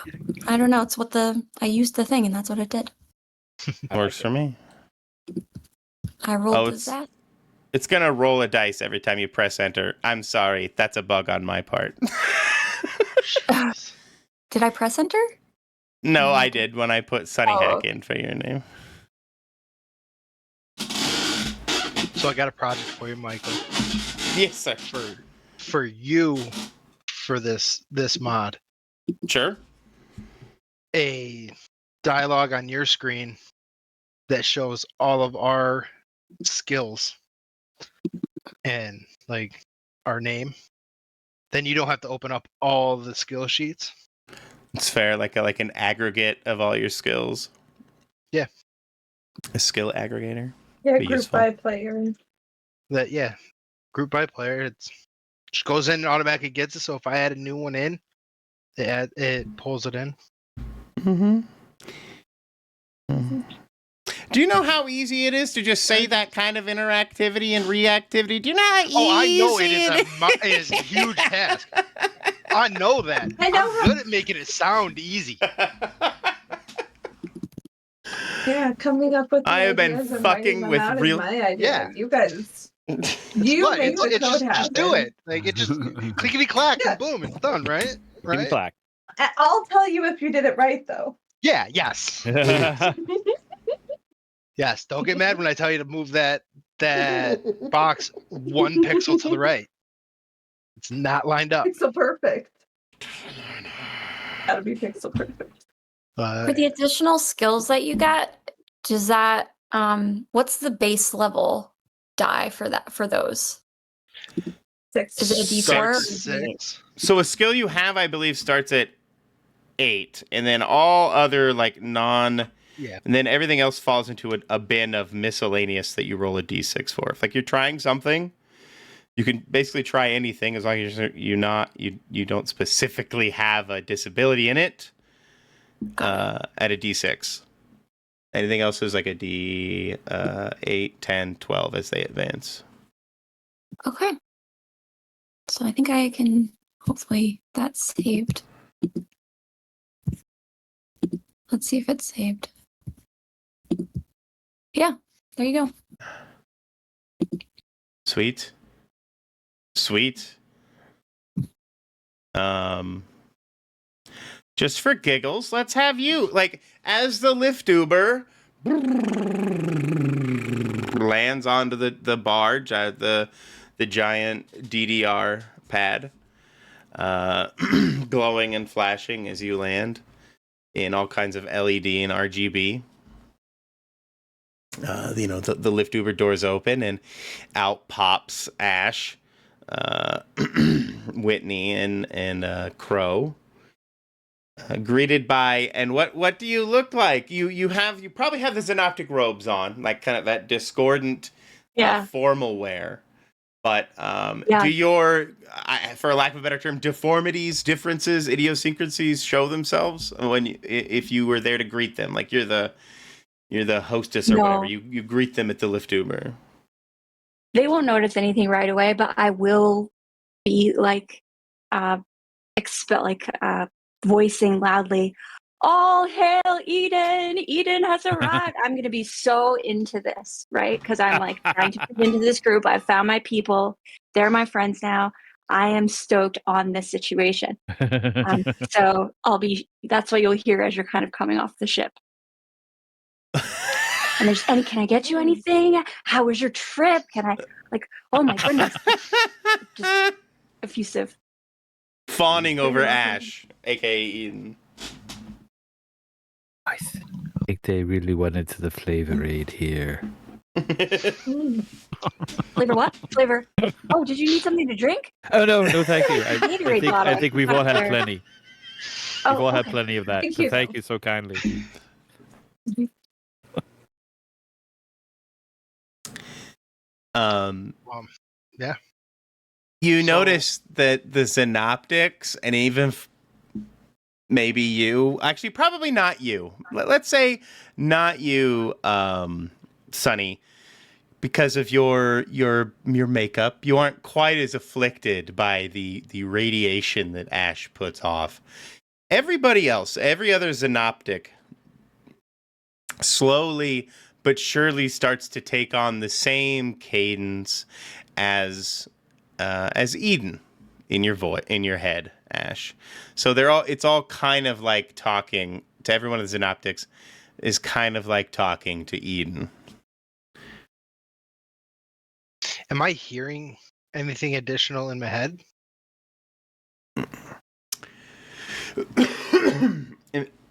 I don't know. It's what I used the thing, and that's what it did. Works for me. I rolled Oh, the it's- Zat. It's gonna roll a dice every time you press enter. I'm sorry, that's a bug on my part. Did I press enter? No, I did when I put Sunny Oh, Hack okay. in for your name. So I got a project for you, Michael. Yes, sir. For you, for this mod, Sure. a dialogue on your screen that shows all of our skills and like our name. Then you don't have to open up all the skill sheets. It's fair, like an aggregate of all your skills. Yeah. A skill aggregator. Yeah, Be group useful. by player. Group by player. It just goes in and automatically gets it. So if I add a new one in, it pulls it in. Mm-hmm. Do you know how easy it is to just say that kind of interactivity and reactivity? Do you know how easy Oh, I know it it is a huge task. I know that. I know I'm good at making it sound easy. Yeah, coming up with the I have been ideas and fucking writing them with out is real- my idea. Yeah. You guys, you But make the it's code just do happen. it. Like it just clickety clack Yeah. and boom, it's done, right? Right? Clack. I'll tell you if you did it right, though. Yeah. Yes. Yes. Don't get mad when I tell you to move that box 1 pixel to the right. It's not lined up. Pixel perfect. Gotta be pixel perfect. For the additional skills that you got, does that what's the base level die for those? 6. Is it a D4? Starts 6. So a skill you have, I believe, starts at 8, and then all other like non. Yeah. And then everything else falls into a bin of miscellaneous that you roll a d6 for. If like you're trying something, you can basically try anything as long as you don't specifically have a disability in it. At a d6. Anything else is like a d 8, 10, 12 as they advance. Okay. So I think I can hopefully that's saved. Let's see if it's saved. Yeah, there you go. Sweet. Just for giggles, let's have you like as the lift Uber lands onto the barge, the giant DDR pad, glowing and flashing as you land in all kinds of LED and RGB. The lift Uber doors open and out pops Ash, Whitney, and Crow. Greeted by, and what do you look like? You probably have the Xenoptic robes on, like kind of that discordant, formal wear. But do your, for lack of a better term, deformities, differences, idiosyncrasies show themselves if you were there to greet them? Like you're the hostess or whatever. You greet them at the lift Uber. They won't notice anything right away, but I will be like voicing loudly, all hail Eden. Eden has arrived. I'm going to be so into this, right? Because I'm like trying to fit into this group. I've found my people. They're my friends now. I am stoked on this situation. So that's what you'll hear as you're kind of coming off the ship. And there's can I get you anything? How was your trip? Can I, like, oh my goodness. Just effusive. Fawning over Ash, aka Eden. I think they really went into the flavor aid here. Flavor what? Flavor. Oh, did you need something to drink? Oh no, thank you. Gatorade bottle. I think we've all had plenty. Oh, We've all had okay. plenty of that. Thank So you. thank you so kindly. Yeah. You So- notice that the synoptics, and even maybe you, actually probably not you. Let's say not you, Sonny, because of your makeup, you aren't quite as afflicted by the radiation that Ash puts off. Everybody else, every other synoptic, slowly but surely starts to take on the same cadence as Eden in your head, Ash. So it's all kind of like talking to everyone of the synoptics is kind of like talking to Eden. Am I hearing anything additional in my head?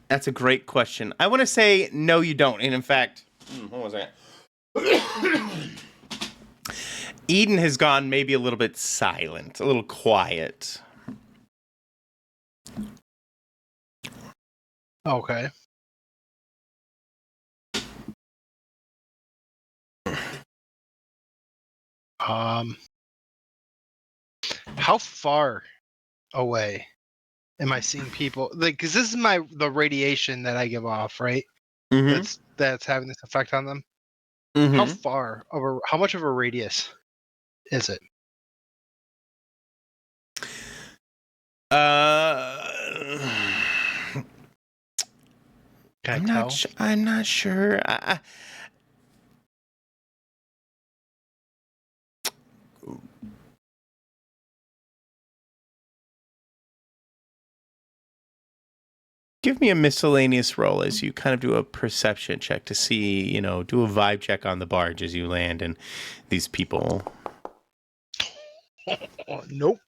That's a great question. I want to say no, you don't. And in fact, what was that? Eden has gone maybe a little bit silent, a little quiet. Okay. How far away am I seeing people? Like, because this is the radiation that I give off, right? Mm-hmm. That's having this effect on them. Mm-hmm. How much of a radius is it? Can I tell? I'm not sure. Give me a miscellaneous roll as you kind of do a perception check to see, do a vibe check on the barge as you land and these people. Nope.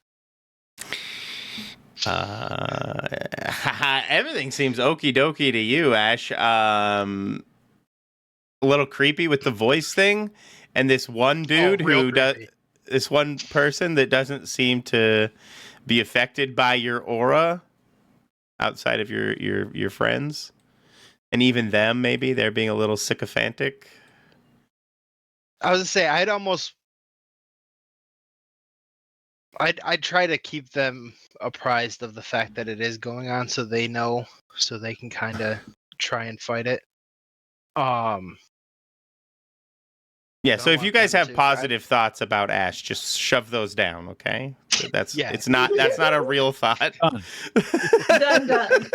Everything seems okie dokie to you, Ash. A little creepy with the voice thing, and this one dude real who does creepy. this one person that doesn't seem to be affected by your aura outside of your friends, and even them, maybe they're being a little sycophantic. I was gonna say I'd try to keep them apprised of the fact that it is going on, so they know, so they can kind of try and fight it. Yeah, so don't if you want guys them have to. positive thoughts about Ash, just shove those down, okay? So that's Yeah. that's not a real thought. Done, done.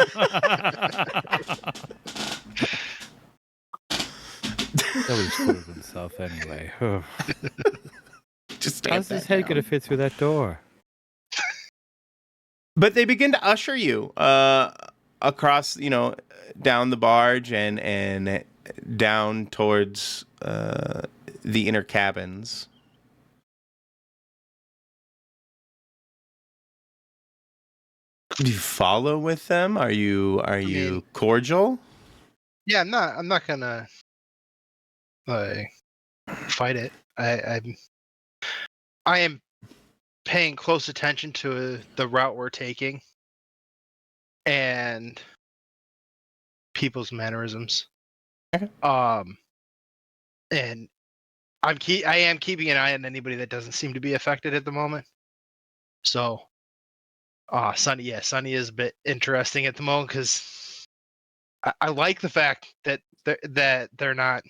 Nobody's full of himself anyway. Just How's his head gonna fit through that door? But they begin to usher you across, down the barge and down towards the inner cabins. Do you follow with them? Are you mean, cordial? Yeah, I'm not gonna fight it. I am paying close attention to the route we're taking and people's mannerisms. Okay. And I am keeping an eye on anybody that doesn't seem to be affected at the moment. So, Sunny is a bit interesting at the moment because I like the fact that they're not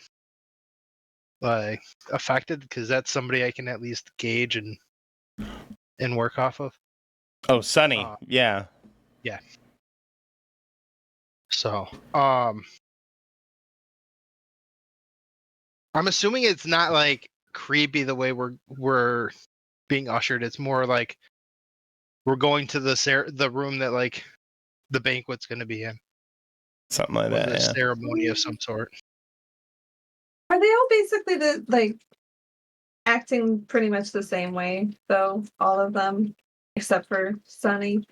affected, because that's somebody I can at least gauge and work off of. Oh, Sunny. Yeah. Yeah. So, I'm assuming it's not like creepy the way we're being ushered. It's more like we're going to the room that like the banquet's going to be in, Something like with that. a Yeah. ceremony of some sort. Are they all basically acting pretty much the same way, though? All of them, except for Sunny.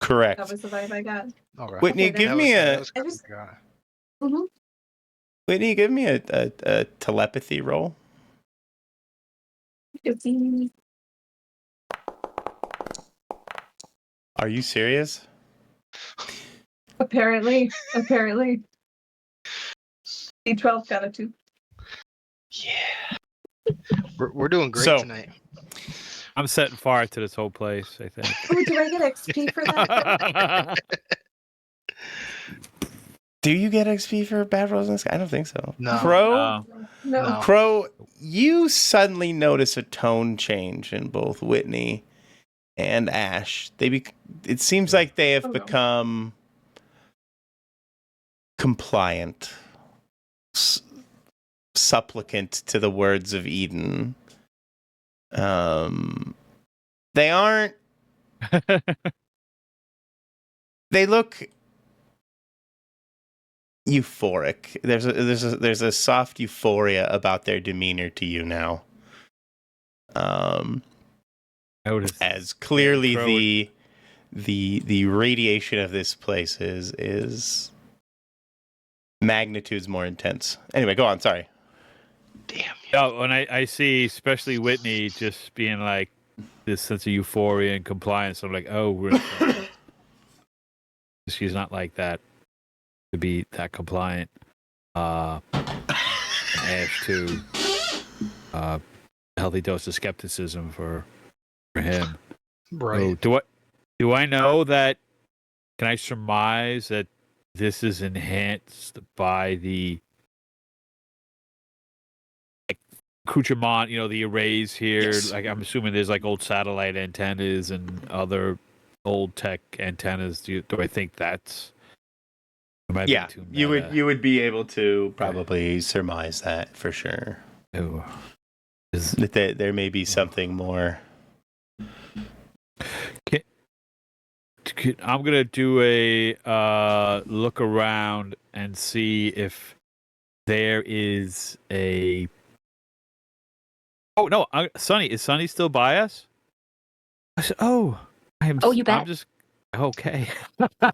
Correct. That was the vibe I got. Okay. Whitney, Okay, give That me was- a that was I kinda just- forgot. Mm-hmm. Whitney, give me a telepathy roll. Are you serious? Apparently. D12 got a 2. Yeah. We're doing great So- tonight. I'm setting fire to this whole place, I think. Oh, do I get XP for that? Do you get XP for bad rolls in the sky? I don't think so. No. Crow? No. Crow, you suddenly notice a tone change in both Whitney and Ash. It seems like they have Oh, no. become compliant, supplicant to the words of Eden. They aren't. They look euphoric. There's a soft euphoria about their demeanor to you now. Notice. As clearly Crow- the radiation of this place is magnitudes more intense. Anyway, go on. Sorry. Damn. No, when I see, especially Whitney, just being like this sense of euphoria and compliance, I'm like, oh, she's not like that to be that compliant. Ash too. Healthy dose of skepticism for him. Right. So do I know that? Can I surmise that this is enhanced by the accoutrement, the arrays here? Yes. Like, I'm assuming there's like old satellite antennas and other old tech antennas. Do I think that's? Am I being Yeah, too you meta? would be able to probably surmise that for sure. Oh. That there may be something more. I'm gonna do a look around and see if there is a. Oh no, Sonny, is Sonny still by us? I said, oh, Oh, you bet. I'm just okay.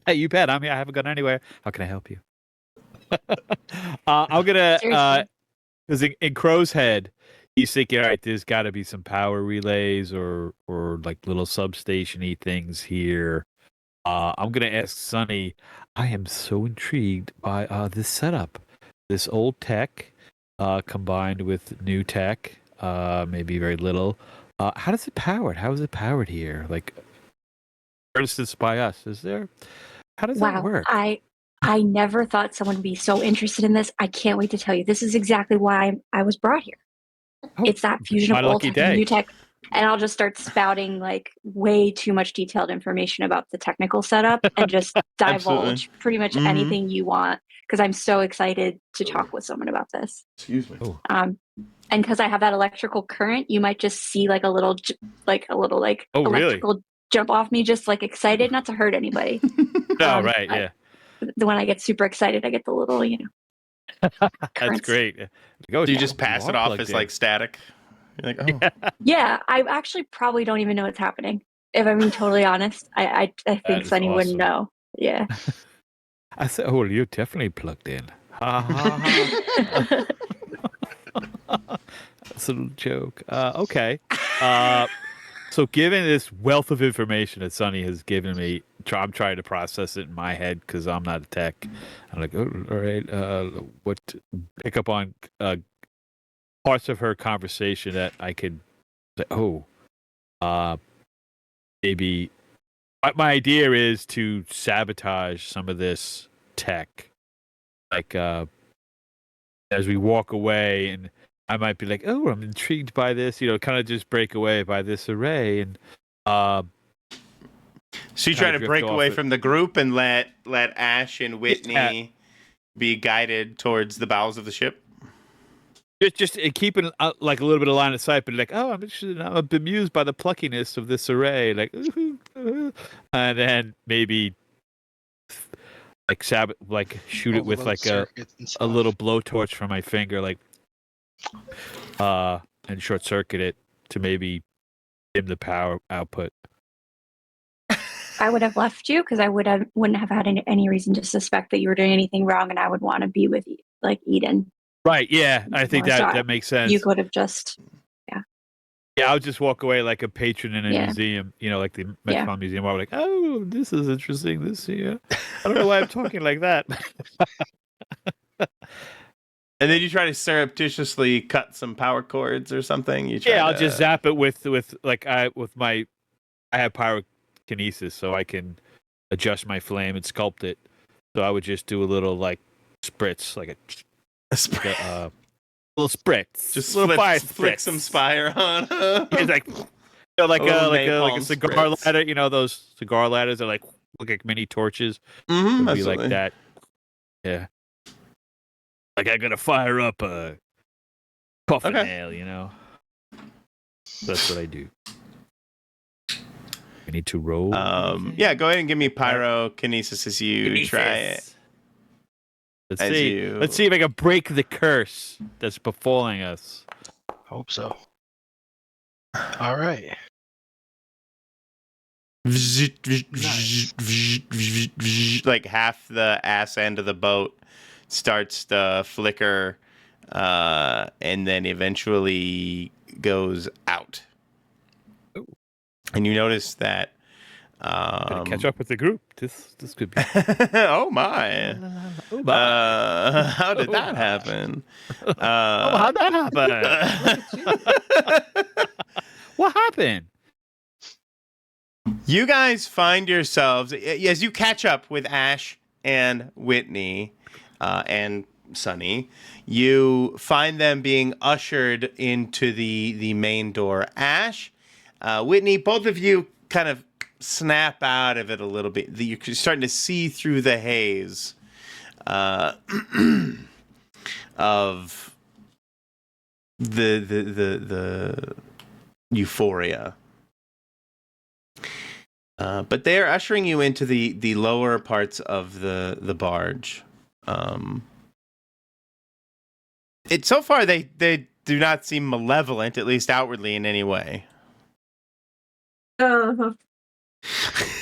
You bet. I'm here. I haven't gone anywhere. How can I help you? I'm gonna Seriously. because in Crow's head, he's thinking, all right, there's got to be some power relays or like little substation-y things here. I'm gonna ask Sonny. I am so intrigued by this setup, this old tech combined with new tech, maybe very little. How does it powered? How is it powered here? Like, for instance, by us, is there? How does that Wow. work? I never thought someone would be so interested in this. I can't wait to tell you. This is exactly why I was brought here. Oh, It's that fusion my of old lucky tech and day. new tech. And I'll just start spouting like way too much detailed information about the technical setup and just divulge pretty much Mhm. anything you want because I'm so excited to talk with someone about this. Excuse me. Oh. And because I have that electrical current, you might just see like a little Oh, really? electrical jump off me, just like excited, not to hurt anybody. No, right, but yeah. When I get super excited, I get the little, That's currents. great. Go, Do you just pass it off as like static? You're like, oh, Yeah, I actually probably don't even know what's happening. If I'm being totally honest, I think is Sunny wouldn't awesome. know. Yeah. I said, oh, you're definitely plugged in. Ha ha ha. That's a little joke. Okay. So given this wealth of information that Sonny has given me, I'm trying to process it in my head because I'm not a tech. I'm like, oh, all right, what pick up on parts of her conversation that I could say, oh, maybe my idea is to sabotage some of this tech. Like as we walk away, and I might be like, oh, I'm intrigued by this, kind of just break away by this array. And So you kinda try to drift break off away it. from the group and let Ash and Whitney be guided towards the bowels of the ship? Just keeping like a little bit of line of sight, but like, oh, I'm interested. I'm bemused by the pluckiness of this array. Like, and then maybe like shoot it with Overload like circuits and a stuff. little blowtorch from my finger, like, and short circuit it to maybe dim the power output. I would have left you because I wouldn't have had any reason to suspect that you were doing anything wrong, and I would want to be with like Eden. Right? Yeah, I think More so that makes sense. You could have just Yeah, I'll just walk away like a patron in a Yeah. museum, like the Yeah. Metropolitan Museum. I'm like, oh, this is interesting. I don't know why I'm talking like that. And then you try to surreptitiously cut some power cords or something. I'll just zap it with like I have pyrokinesis, so I can adjust my flame and sculpt it. So I would just do a little like spritz, like a little spritz, just little fire flick spritz. some spire on. It's like like a cigar spritz. ladder. Those cigar ladders are like look like mini torches. Mm-hmm, It'd be like that. Yeah. Like I gotta fire up a coffin nail, That's what I do. I need to roll. Yeah, go ahead and give me pyrokinesis as you try it. Let's see. Let's see if I can break the curse that's befalling us. Hope so. All right. Like half the ass end of the boat starts to flicker, and then eventually goes out. Ooh. And you notice that Gonna catch up with the group. This could be. oh my! Oh my! How did that happen? How'd that happen? What happened? You guys find yourselves as you catch up with Ash and Whitney and Sunny. You find them being ushered into the main door. Ash, Whitney, both of you kind of snap out of it a little bit. You're starting to see through the haze of the euphoria. But they're ushering you into the lower parts of the barge. So far they do not seem malevolent, at least outwardly in any way. Uh-huh.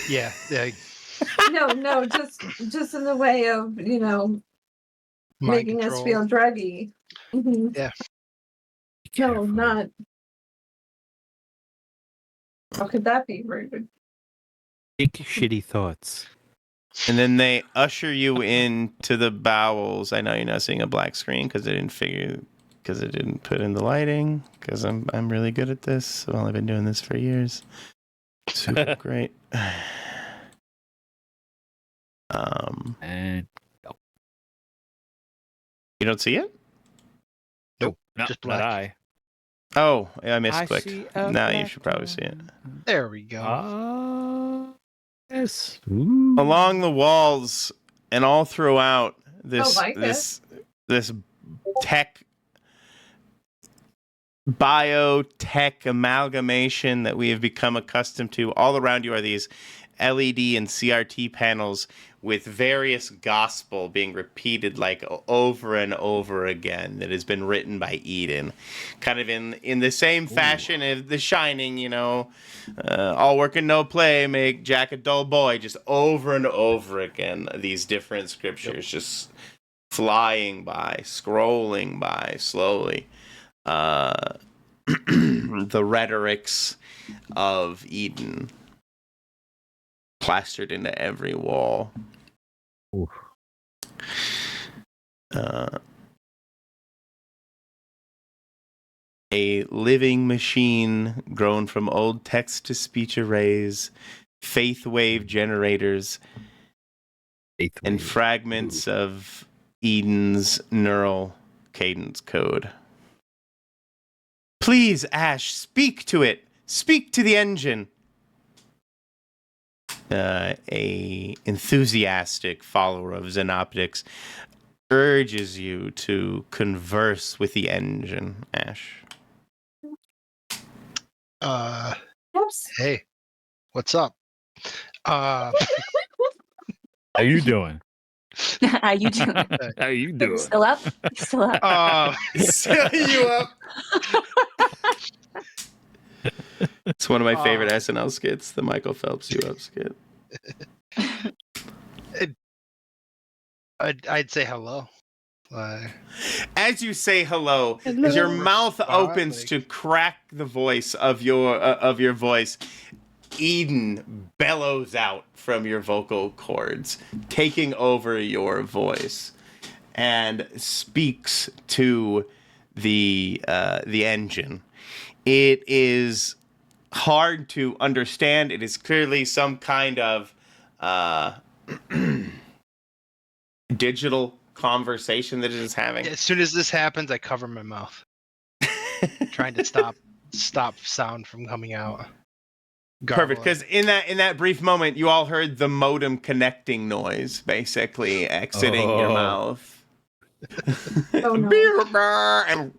Yeah. No, just in the way of, Mind making us control. feel druggy. Mhm. Yeah. No, not. How could that be rude? Big shitty thoughts. And then they usher you into the bowels. I know you're not seeing a black screen because I didn't put in the lighting, because I'm really good at this. Well, I've been doing this for years. Super great. And You don't see it? no, just not black. I. Oh, yeah, I I misclicked. see a Now you black should probably see it. There we go. Yes. Along the walls and all throughout this like it. this tech biotech amalgamation that we have become accustomed to, all around you are these LED and CRT panels with various gospel being repeated like over and over again that has been written by Eden, kind of in the same fashion as The Shining, all work and no play make Jack a dull boy, just over and over again, these different scriptures just flying by, scrolling by slowly. The rhetorics of Eden plastered into every wall. Oof. A living machine grown from old text-to-speech arrays, faith wave generators, and fragments of Eden's neural cadence code. Please, Ash, speak to it. Speak to the engine. a enthusiastic follower of Xenoptics, urges you to converse with the engine, Ash. Oops. Hey, what's up? How you doing? How you doing? How you You doing? still up? You still up? Set you up. It's one of my favorite SNL skits, the Michael Phelps you up skit. I'd say hello. As you say hello, Hello. as your mouth Respond, opens like- to crack the voice of your voice, Eden bellows out from your vocal cords, taking over your voice, and speaks to the engine. It is hard to understand. It is clearly some kind of digital conversation that it is having. As soon as this happens, I cover my mouth, trying to stop sound from coming out. Perfect, because in that brief moment, you all heard the modem connecting noise, basically exiting your Oh. mouth. Oh, no. And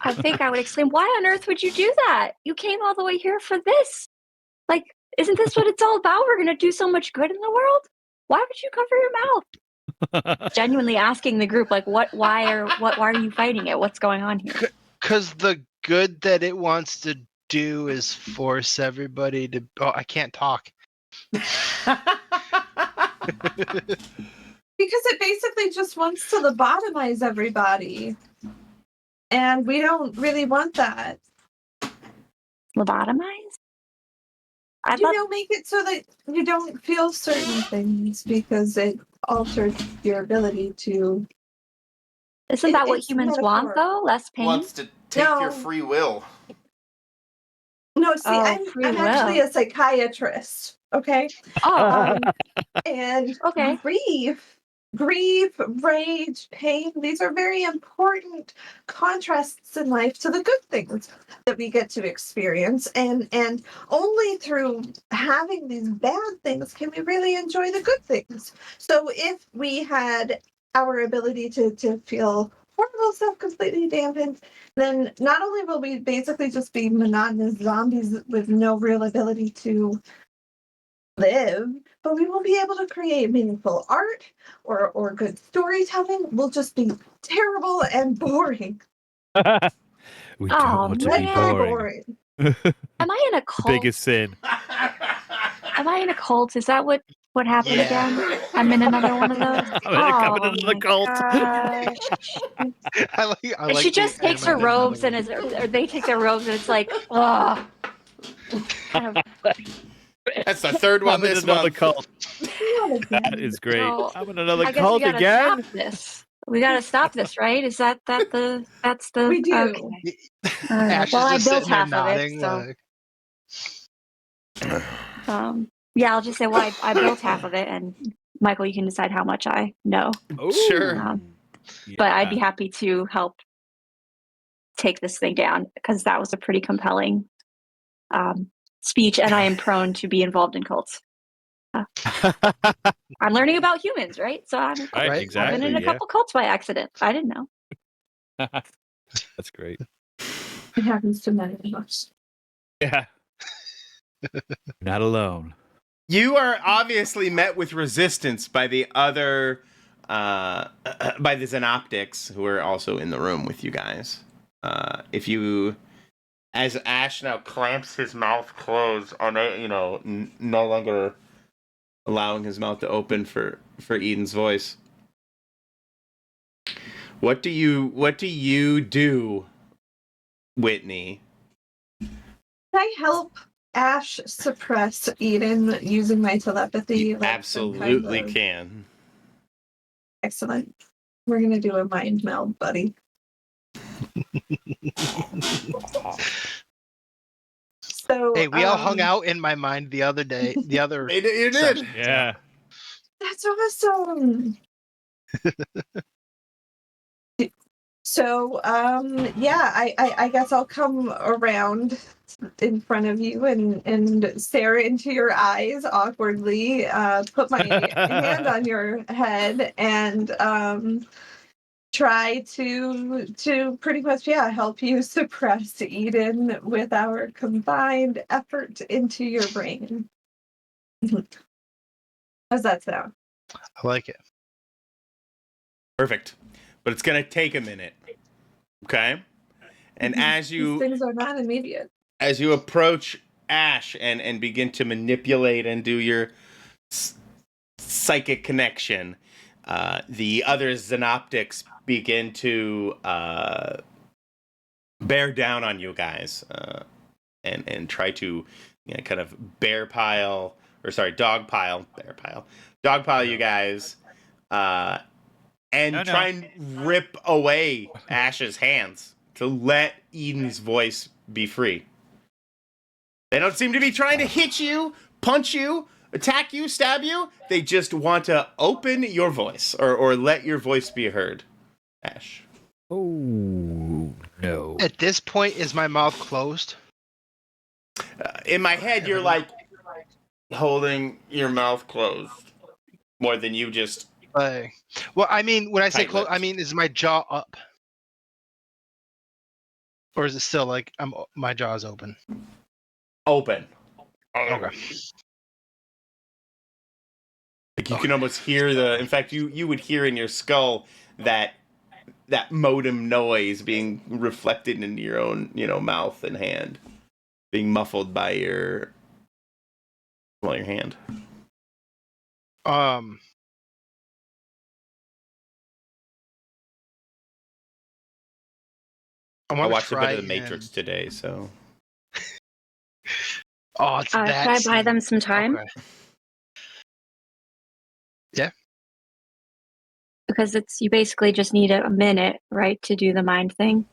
I think I would exclaim, why on earth would you do that? You came all the way here for this. Like, isn't this what it's all about? We're going to do so much good in the world. Why would you cover your mouth? Genuinely asking the group, like, why are you fighting it? What's going on here? Because the good that it wants to do is force everybody to. Oh, I can't talk. Because it basically just wants to lobotomize everybody. And we don't really want that. Lobotomize? I You thought know, make it so that you don't feel certain things because it alters your ability to. isn't that what it's humans want metaphorical. though? Less pain? wants to take No. your free will. No, see, Oh, free I'm actually will. a psychiatrist, okay? Oh, And okay. grief, rage, pain, these are very important contrasts in life to the good things that we get to experience. And only through having these bad things can we really enjoy the good things. So if we had our ability to feel horrible stuff completely dampened, then not only will we basically just be monotonous zombies with no real ability to live, but we won't be able to create meaningful art or good storytelling. We'll just be terrible and boring. We Oh, don't want to be man. boring. Am I in a The cult? biggest sin. Am I in a cult? Is that what happened Yeah. again? I'm in another one of those. Coming into the my cult. gosh. I like. She the just takes her am in another robes and one. or they take their robes and it's like, oh, kind of. That's the third one I'm in this another month. cult. That is great. So, I'm in another I guess we cult gotta again. stop this. We gotta stop this, right? Is that's the We do. Okay. All right. Ash Well, is I just built sitting there half of it, nodding. so yeah, I'll just say, well, I built half of it, and Michael, you can decide how much I know. Sure. But I'd be happy to help take this thing down because that was a pretty compelling speech, and I am prone to be involved in cults. I'm learning about humans, right? So Right, Right. I've exactly. been in a couple cults by accident. I didn't know. That's great. It happens to many of us. Yeah. Not alone. You are obviously met with resistance by the other, by the Xenoptics, who are also in the room with you guys. As Ash now clamps his mouth closed, no longer allowing his mouth to open for Eden's voice. What do you do, Whitney? Can I help Ash suppress Eden using my telepathy? You like some kind absolutely of- can. Excellent. We're gonna do a mind meld, buddy. So Hey, we all hung out in my mind the other day. The other. You did. session. Yeah. That's awesome. So yeah, I guess I'll come around in front of you and stare into your eyes awkwardly, put my hand on your head and try to pretty much help you suppress Eden with our combined effort into your brain. How's that sound? I like it. Perfect. But it's going to take a minute. Okay? And as These you things are not immediate. as you approach Ash and begin to manipulate and do your psychic connection, the other Xenoptics begin to bear down on you guys and try to kind of dogpile you guys and No. try and rip away Ash's hands to let Eden's voice be free. They don't seem to be trying to hit you, punch you, attack you, stab you. They just want to open your voice or let your voice be heard. Ash. Oh no! At this point, is my mouth closed? In my head, you're like holding your mouth closed more than you just. Well, I mean, when I say closed, I mean, is my jaw up? Or is it still like my jaw's open? Open. Okay. Like you can almost hear in fact, you would hear in your skull that modem noise being reflected into your own, mouth and hand, being muffled by your hand. I watched a bit of The Matrix today, so. Oh, it's that. Can I buy them some time? Okay. Yeah. Because you basically just need a minute, right, to do the mind thing.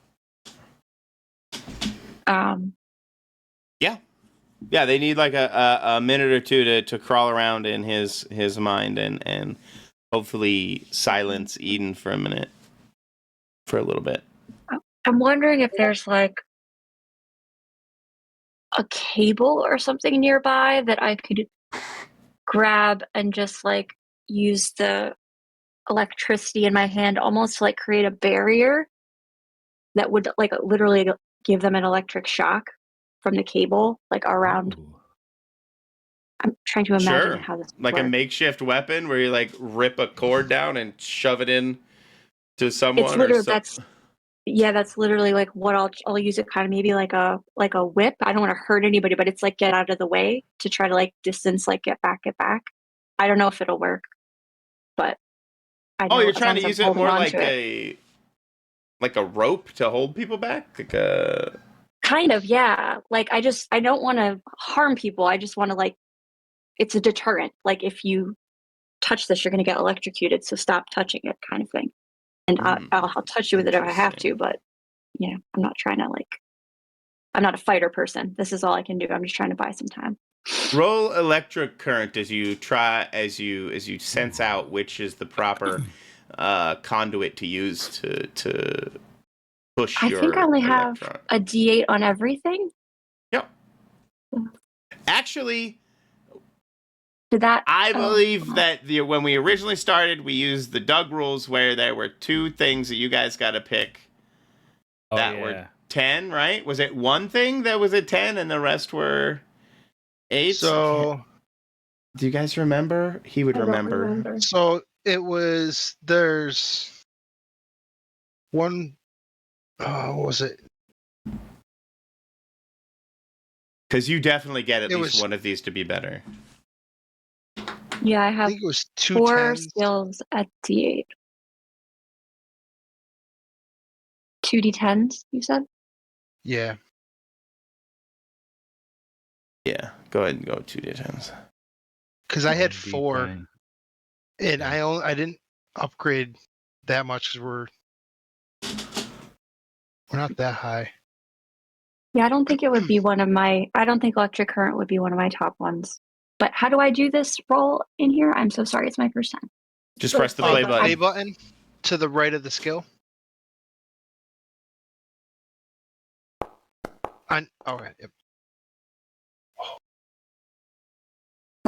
Yeah, they need like a minute or two to crawl around in his mind and hopefully silence Eden for a little bit. I'm wondering if there's like a cable or something nearby that I could grab and just like use the electricity in my hand almost to like create a barrier that would like literally give them an electric shock from the cable like around. Ooh. I'm trying to imagine Sure. how this like works. a makeshift weapon where you like rip a cord down and shove it in to someone. It's literally that's literally like what I'll use it kind of maybe like a whip. I don't want to hurt anybody, but it's like get out of the way to try to like distance, like get back. I don't know if it'll work, but I know you're as trying long to as use I'm it holding more on like to a rope to hold people back, like a kind of, yeah. Like I don't want to harm people. I just want to like it's a deterrent. Like if you touch this, you're going to get electrocuted, so stop touching it, kind of thing. And I'll touch you with it if I have to, but I'm not trying to like. I'm not a fighter person. This is all I can do. I'm just trying to buy some time. roll electric current as you sense out which is the proper conduit to use to push I your think I only have electron. a D8 on everything. Yep. Actually, Did that? I believe that when we originally started, we used the Doug rules where there were two things that you guys got to pick that were 10, right? Was it one thing that was a 10 and the rest were 8? So, do you guys remember? He would I don't remember. remember. So it was. There's one. What was it? Because you definitely get at It least was- one of these to be better. Yeah, I I have think it was 2 4 tens. skills at D8. 2 D10s, you said? Yeah. Yeah, go ahead and go 2d10s. Because I had 1d10. 4, and Yeah. I didn't upgrade that much because we're not that high. Yeah, I don't think it would be I don't think electric current would be one of my top ones. But how do I do this roll in here? I'm so sorry. It's my first time. Just So press the play play button. Play button. button to the right of the skill. Okay. Yep.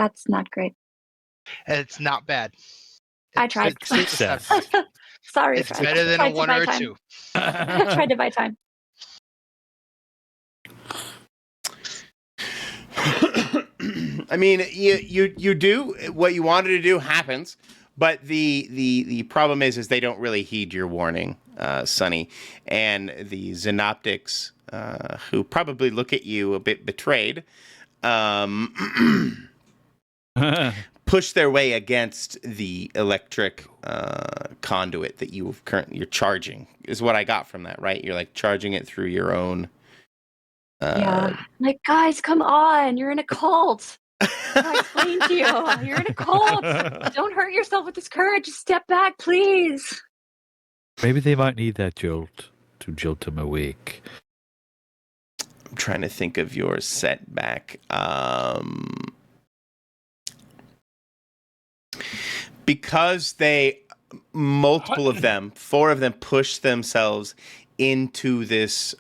That's not great. It's not bad. I tried. It's not Success. bad. Sorry, It's Fred. better than a Tried to 1 buy or a time. 2. Tried to buy time. I mean, you do what you wanted to do happens, but the problem is they don't really heed your warning, Sonny, and the Xenoptics, who probably look at you a bit betrayed, push their way against the electric conduit that you're charging. Is what I got from that, right? You're like charging it through your own. Yeah. Like, guys, come on. You're in a cult. I explained to you. You're in a cult. Don't hurt yourself with this current. Just step back, please. Maybe they might need that jolt to jolt them awake. I'm trying to think of your setback. Because multiple of them, 4 of them, push themselves into this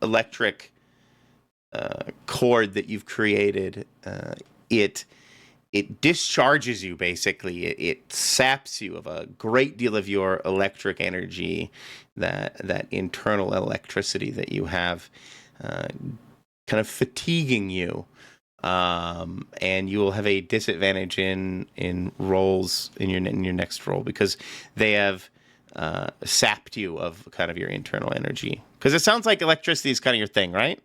electric cord that you've created. It discharges you, basically. It saps you of a great deal of your electric energy, that internal electricity that you have, kind of fatiguing you. And you will have a disadvantage in rolls in your next roll because they have sapped you of kind of your internal energy. Because it sounds like electricity is kind of your thing, right?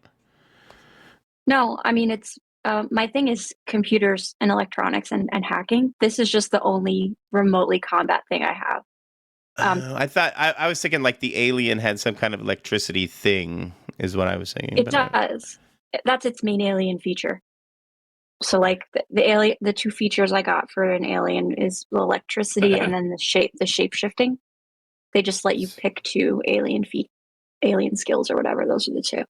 No, I mean, it's my thing is computers and electronics and hacking. This is just the only remotely combat thing I have. I thought I was thinking like the alien had some kind of electricity thing, is what I was saying. It does. That's its main alien feature. So, like the 2 features I got for an alien is the electricity and then the shape shifting. They just let you pick 2 alien skills or whatever. Those are the 2.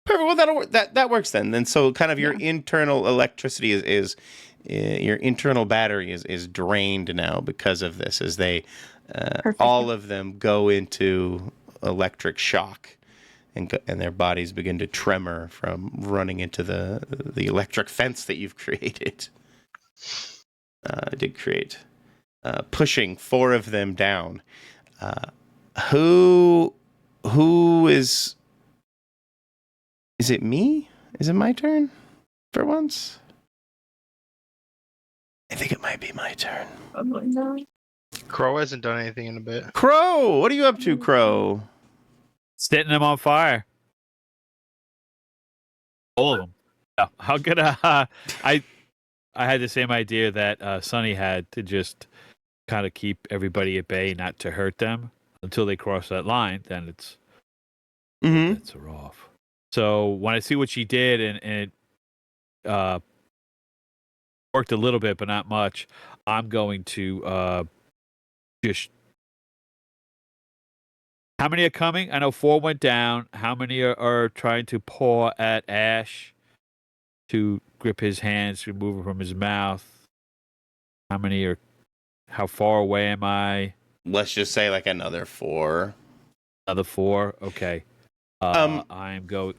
Perfect. Well, that works then. Then so kind of your internal electricity is your internal battery is drained now because of this, as they all of them go into electric shock, and their bodies begin to tremor from running into the electric fence that you've created. Pushing 4 of them down. Who is? Is it me? Is it my turn for once? I think it might be my turn. Crow hasn't done anything in a bit. Crow, what are you up to, Crow? Setting them on fire. All of them. Yeah. How could I had the same idea that Sonny had, to just kind of keep everybody at bay, not to hurt them until they cross that line. Then it's bets are off. So when I see what she did, and it worked a little bit, but not much, I'm going to just. How many are coming? I know 4 went down. How many are trying to paw at Ash to grip his hands, remove it from his mouth? How many are? How far away am I? Let's just say like another 4. Another 4. Okay. I'm going.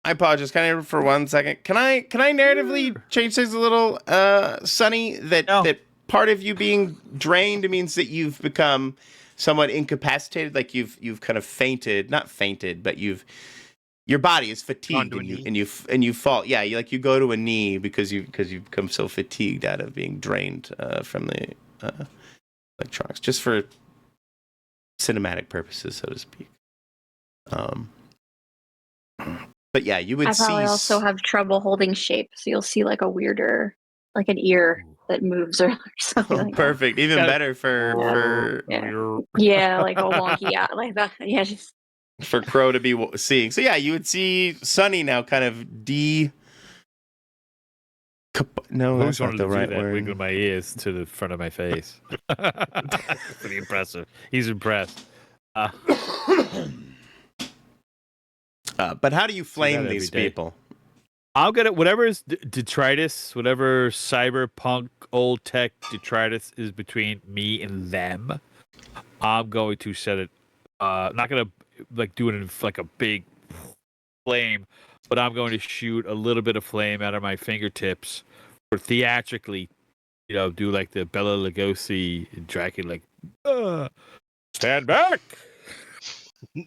I apologize. Can I for 1 second? Can I narratively change things a little, Sonny? That part of you being drained means that you've become somewhat incapacitated, like you've kind of fainted, not fainted, but your body is fatigued, and you fall. Yeah, you go to a knee because you've become so fatigued out of being drained from the electronics, just for cinematic purposes, so to speak. But yeah, you would see. I probably also have trouble holding shape, so you'll see like a weirder, like an ear that moves or something. Like perfect, that. even better for like a wonky, like that. Yeah, just for Crow to be seeing. So yeah, you would see Sonny now kind of No, that's not the right word. Wiggle my ears to the front of my face. Pretty impressive. He's impressed. But how do you flame these people? I'll get it. Whatever is detritus, whatever cyberpunk old tech detritus is between me and them, I'm going to set it. Not gonna like do it in like a big flame, but I'm going to shoot a little bit of flame out of my fingertips or theatrically, do like the Bela Lugosi and Dracula, like, stand back. Be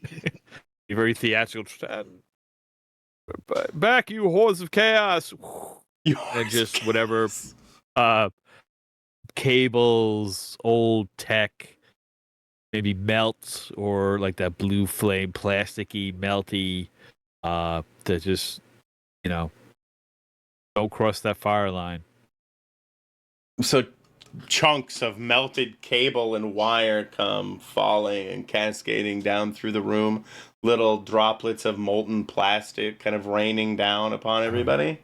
very theatrical. Stand back, you hordes of chaos. And just whatever cables, old tech, maybe melt, or like that blue flame, plasticky, melty, to just, don't cross that fire line. So chunks of melted cable and wire come falling and cascading down through the room. Little droplets of molten plastic kind of raining down upon everybody.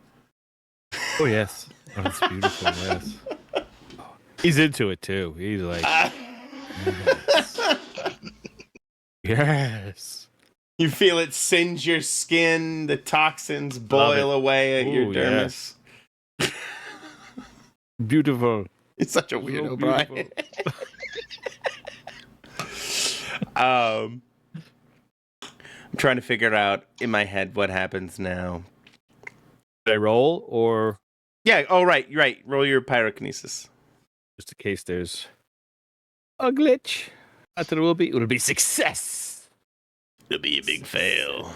Oh, yes. Oh, that's beautiful, yes. He's into it, too. He's like, yes. You feel it singe your skin. The toxins boil away at your dermis. Yes. Beautiful. It's such a weirdo, So Brian. I'm trying to figure out in my head what happens now. Did I roll, or Yeah. Oh, right. Roll your pyrokinesis. just in case there's a glitch? I thought it'll be success. It'll be a big fail.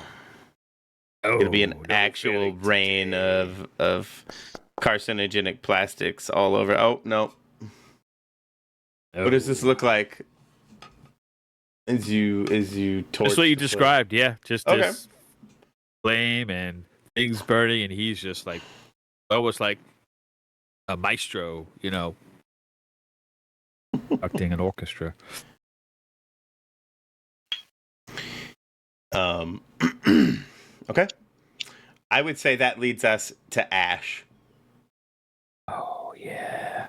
Oh, It'll be an no actual failing rain today. of carcinogenic plastics all over. Oh no! Oh. What does this look like? As you torch Just what you the flame? described, yeah. Just Okay. this flame and things burning, and he's just like almost like a maestro, conducting an orchestra. Okay. I would say that leads us to Ash. Oh yeah.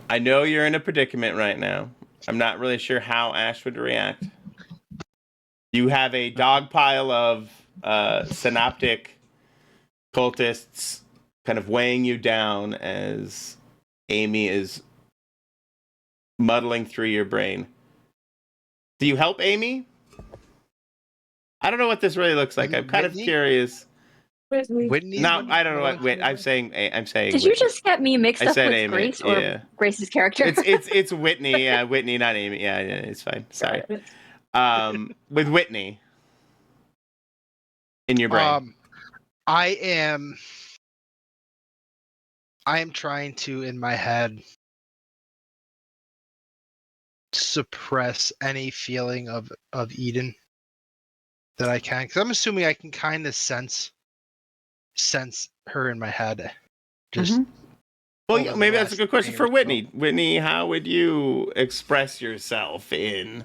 I know you're in a predicament right now. I'm not really sure how Ash would react. You have a dog pile of synoptic cultists kind of weighing you down as Amy is muddling through your brain. Do you help Amy? I don't know what this really looks like. I'm kind of Whitney? curious. Whitney's No, one- I don't know one what. Wait, I'm for- saying. Did you just get me mixed I up said with Amy, Grace or yeah. Grace's character? It's Whitney. Yeah, Whitney, not Amy. Yeah, it's fine. Sorry. With Whitney in your brain. I am trying to, in my head, suppress any feeling of Eden that I can, because I'm assuming I can kind of sense her in my head. Just Well, over yeah, the maybe that's a last good question day for or so. Whitney. Whitney, how would you express yourself in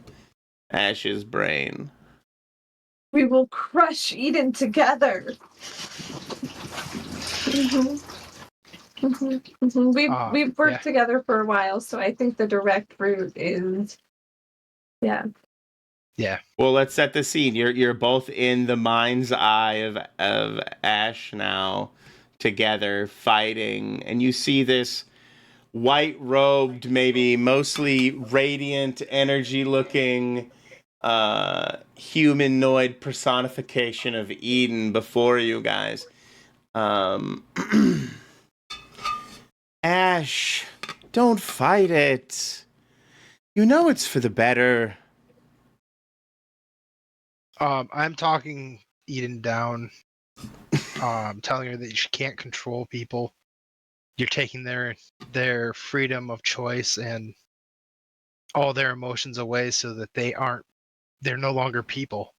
Ash's brain? We will crush Eden together. We've worked together for a while, so I think the direct route is, yeah. Well, let's set the scene. You're both in the mind's eye of Ash now, together fighting, and you see this white-robed, maybe mostly radiant, energy-looking humanoid personification of Eden before you guys. Ash, don't fight it. You know it's for the better. I'm talking Eden down, telling her that she can't control people. You're taking their freedom of choice and all their emotions away, so that they're no longer people.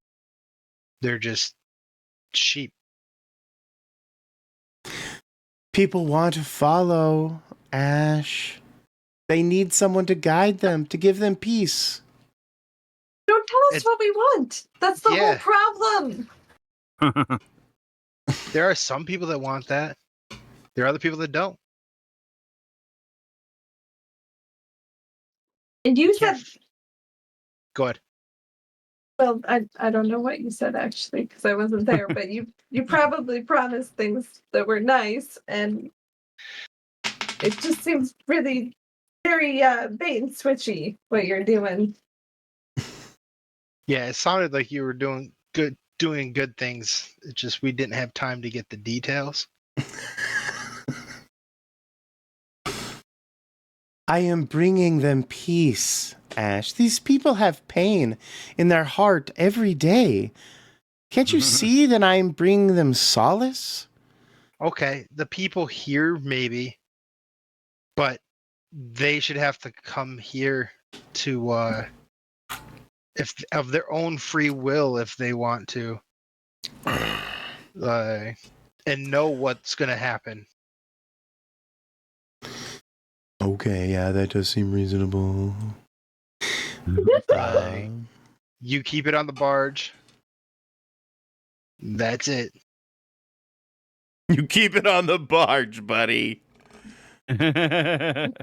They're just sheep. People want to follow, Ash. They need someone to guide them, to give them peace. Don't tell us what we want. That's the whole problem. There are some people that want that. There are other people that don't. And you said, Go ahead. well, I don't know what you said actually because I wasn't there, but you probably promised things that were nice, and it just seems really very bait and switchy what you're doing. Yeah, it sounded like you were doing good things. It's just we didn't have time to get the details. I am bringing them peace, Ash. These people have pain in their heart every day. Can't you see that I am bringing them solace? Okay, the people here maybe, but they should have to come here to if of their own free will if they want to and know what's going to happen. Okay, yeah, that does seem reasonable. You keep it on the barge. That's it. You keep it on the barge, buddy. And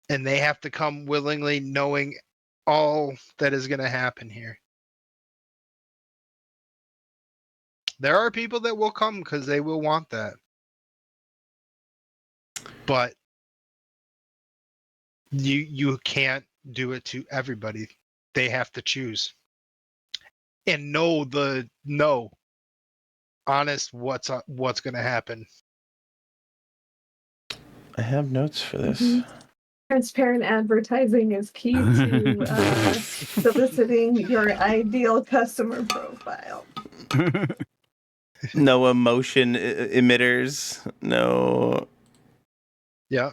they have to come willingly knowing all that is going to happen here. There are people that will come because they will want that. But you can't do it to everybody. They have to choose. And know honest what's going to happen. I have notes for this. Mm-hmm. Transparent advertising is key to soliciting your ideal customer profile. No emotion emitters. No. Yeah.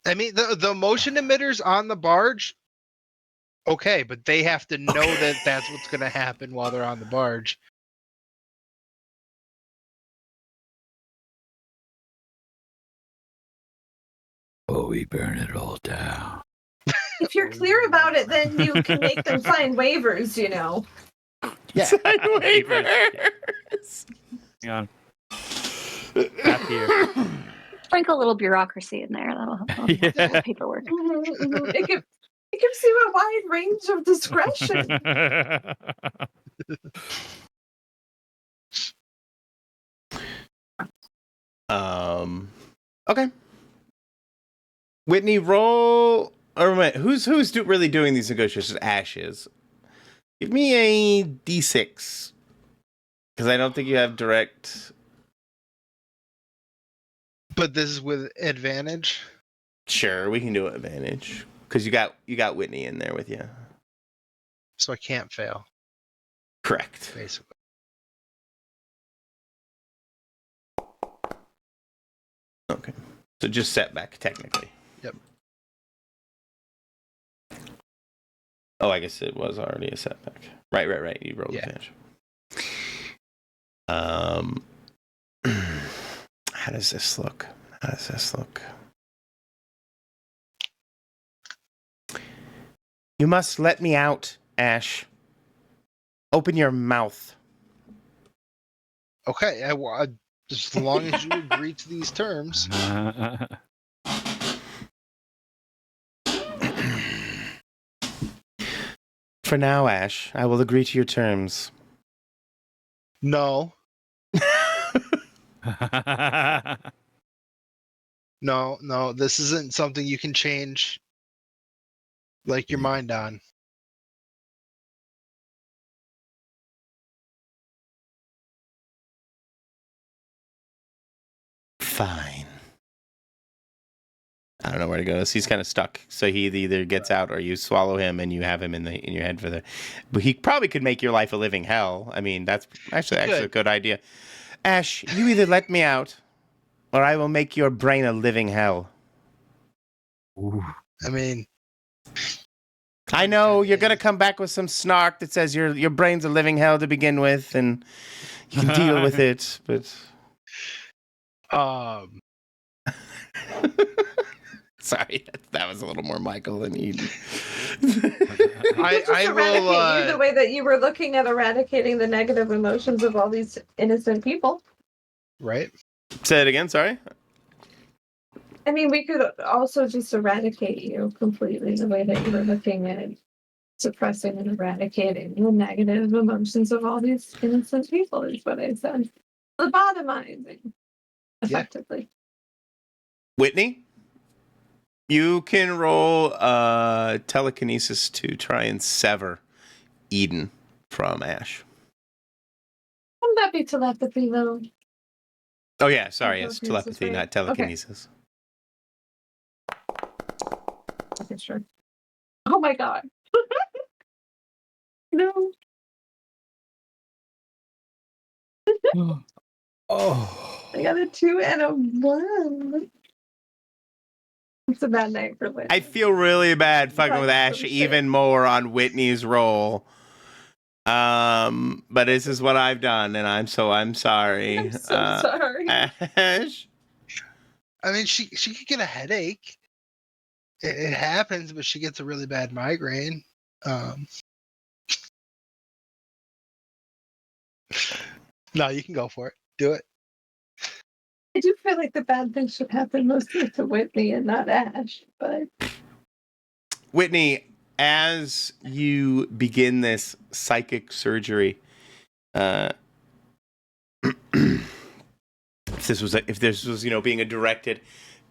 I mean, the motion emitters on the barge, okay, but they have to know that that's what's going to happen while they're on the barge. Oh, we burn it all down. If you're clear about it, then you can make them sign waivers, you know. Yeah. Sign waivers. Hang on. Back here. Sprinkle a little bureaucracy in there. That'll help. Yeah. Paperwork. It gives you a wide range of discretion. Okay. Whitney, roll. Or wait, who's really doing these negotiations? Ash is. Give me a D6. Because I don't think you have direct. But this is with advantage. Sure, we can do it advantage. Because you got Whitney in there with you. So I can't fail, Correct. basically. Okay. So just setback, technically. Yep. Oh, I guess it was already a setback. Right. You rolled advantage. How does this look? You must let me out, Ash. Open your mouth. Okay, just as long as you agree to these terms. For now, Ash, I will agree to your terms. No. No, this isn't something you can change like your mind on. Fine. I don't know where to go. He's kind of stuck. So he either gets out or you swallow him and you have him in your head for the. But he probably could make your life a living hell. I mean, that's actually a good idea. Ash, you either let me out or I will make your brain a living hell. Ooh. I mean, I know you're gonna come back with some snark that says your brain's a living hell to begin with, and you can deal with it. But sorry, that was a little more Michael than Eden. I will. You the way that you were looking at eradicating the negative emotions of all these innocent people. Right. Say it again. Sorry. I mean, we could also just eradicate you completely the way that you were looking at suppressing and eradicating the negative emotions of all these innocent people is what I said. Lobotomizing, effectively. Whitney? You can roll telekinesis to try and sever Eden from Ash. Wouldn't that be telepathy, though? Oh yeah, sorry, it's Telekinesis, telepathy, right? not telekinesis. Okay, sure. Oh my god. No. Oh. I got a 2 and a 1. It's a bad night for Whitney. I feel really bad fucking with Like Ash some even shit. more on Whitney's roll. But this is what I've done, and I'm sorry. I'm so sorry. Ash. I mean, she could get a headache. It happens, but she gets a really bad migraine. No, you can go for it. Do it. I do feel like the bad thing should happen mostly to Whitney and not Ash, but Whitney, as you begin this psychic surgery, if this was being a directed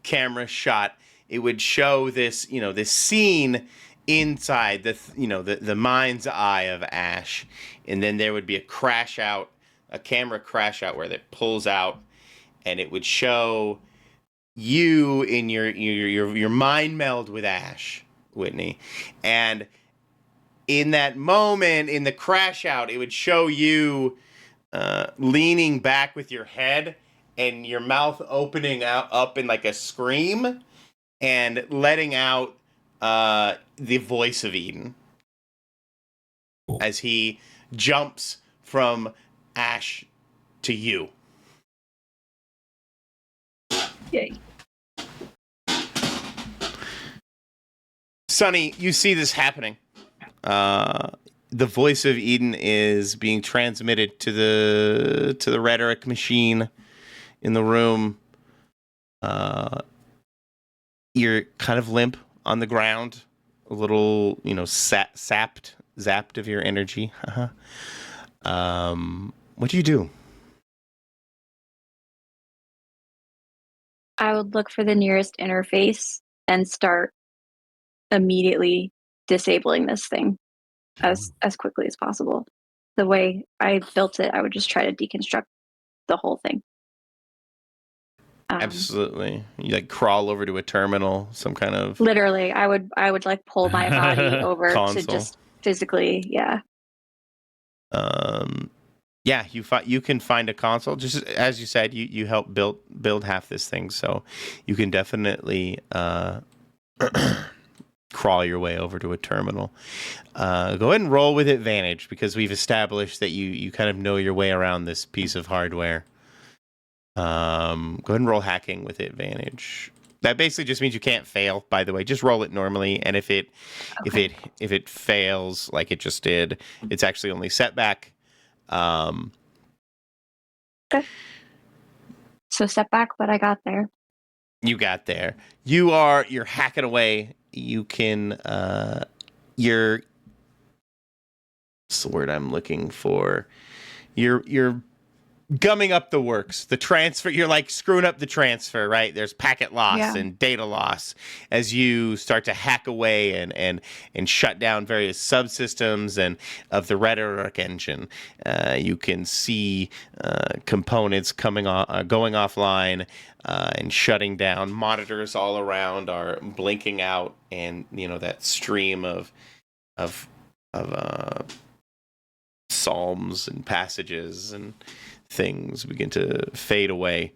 camera shot, it would show this this scene inside the mind's eye of Ash, and then there would be a camera crash out where it pulls out, and it would show you in your mind meld with Ash, Whitney, and in that moment, in the crash out, it would show you leaning back with your head and your mouth opening up in like a scream and letting out the voice of Eden as he jumps from Ash to you. yay. Sonny, you see this happening. The voice of Eden is being transmitted to the rhetoric machine in the room. You're kind of limp on the ground, a little, zapped of your energy. What do you do? I would look for the nearest interface and start immediately disabling this thing as quickly as possible. The way I built it, I would just try to deconstruct the whole thing. Absolutely. You crawl over to a terminal, some kind of Literally, I would like pull my body over console. to just physically, yeah. Yeah, you can find a console. Just as you said, you helped build half this thing, so you can definitely crawl your way over to a terminal. Go ahead and roll with advantage because we've established that you kind of know your way around this piece of hardware. Go ahead and roll hacking with advantage. That basically just means you can't fail, by the way. Just roll it normally, and if it fails like it just did, it's actually only setback. Okay. So setback, but I got there. You got there. You're hacking away. You can what's the word I'm looking for? You're gumming up the works. The transfer, you're screwing up the transfer, right? There's packet loss and data loss as you start to hack away and shut down various subsystems and of the Rhetoric engine. You can see components going offline and shutting down. Monitors all around are blinking out, and that stream of psalms and passages and things begin to fade away.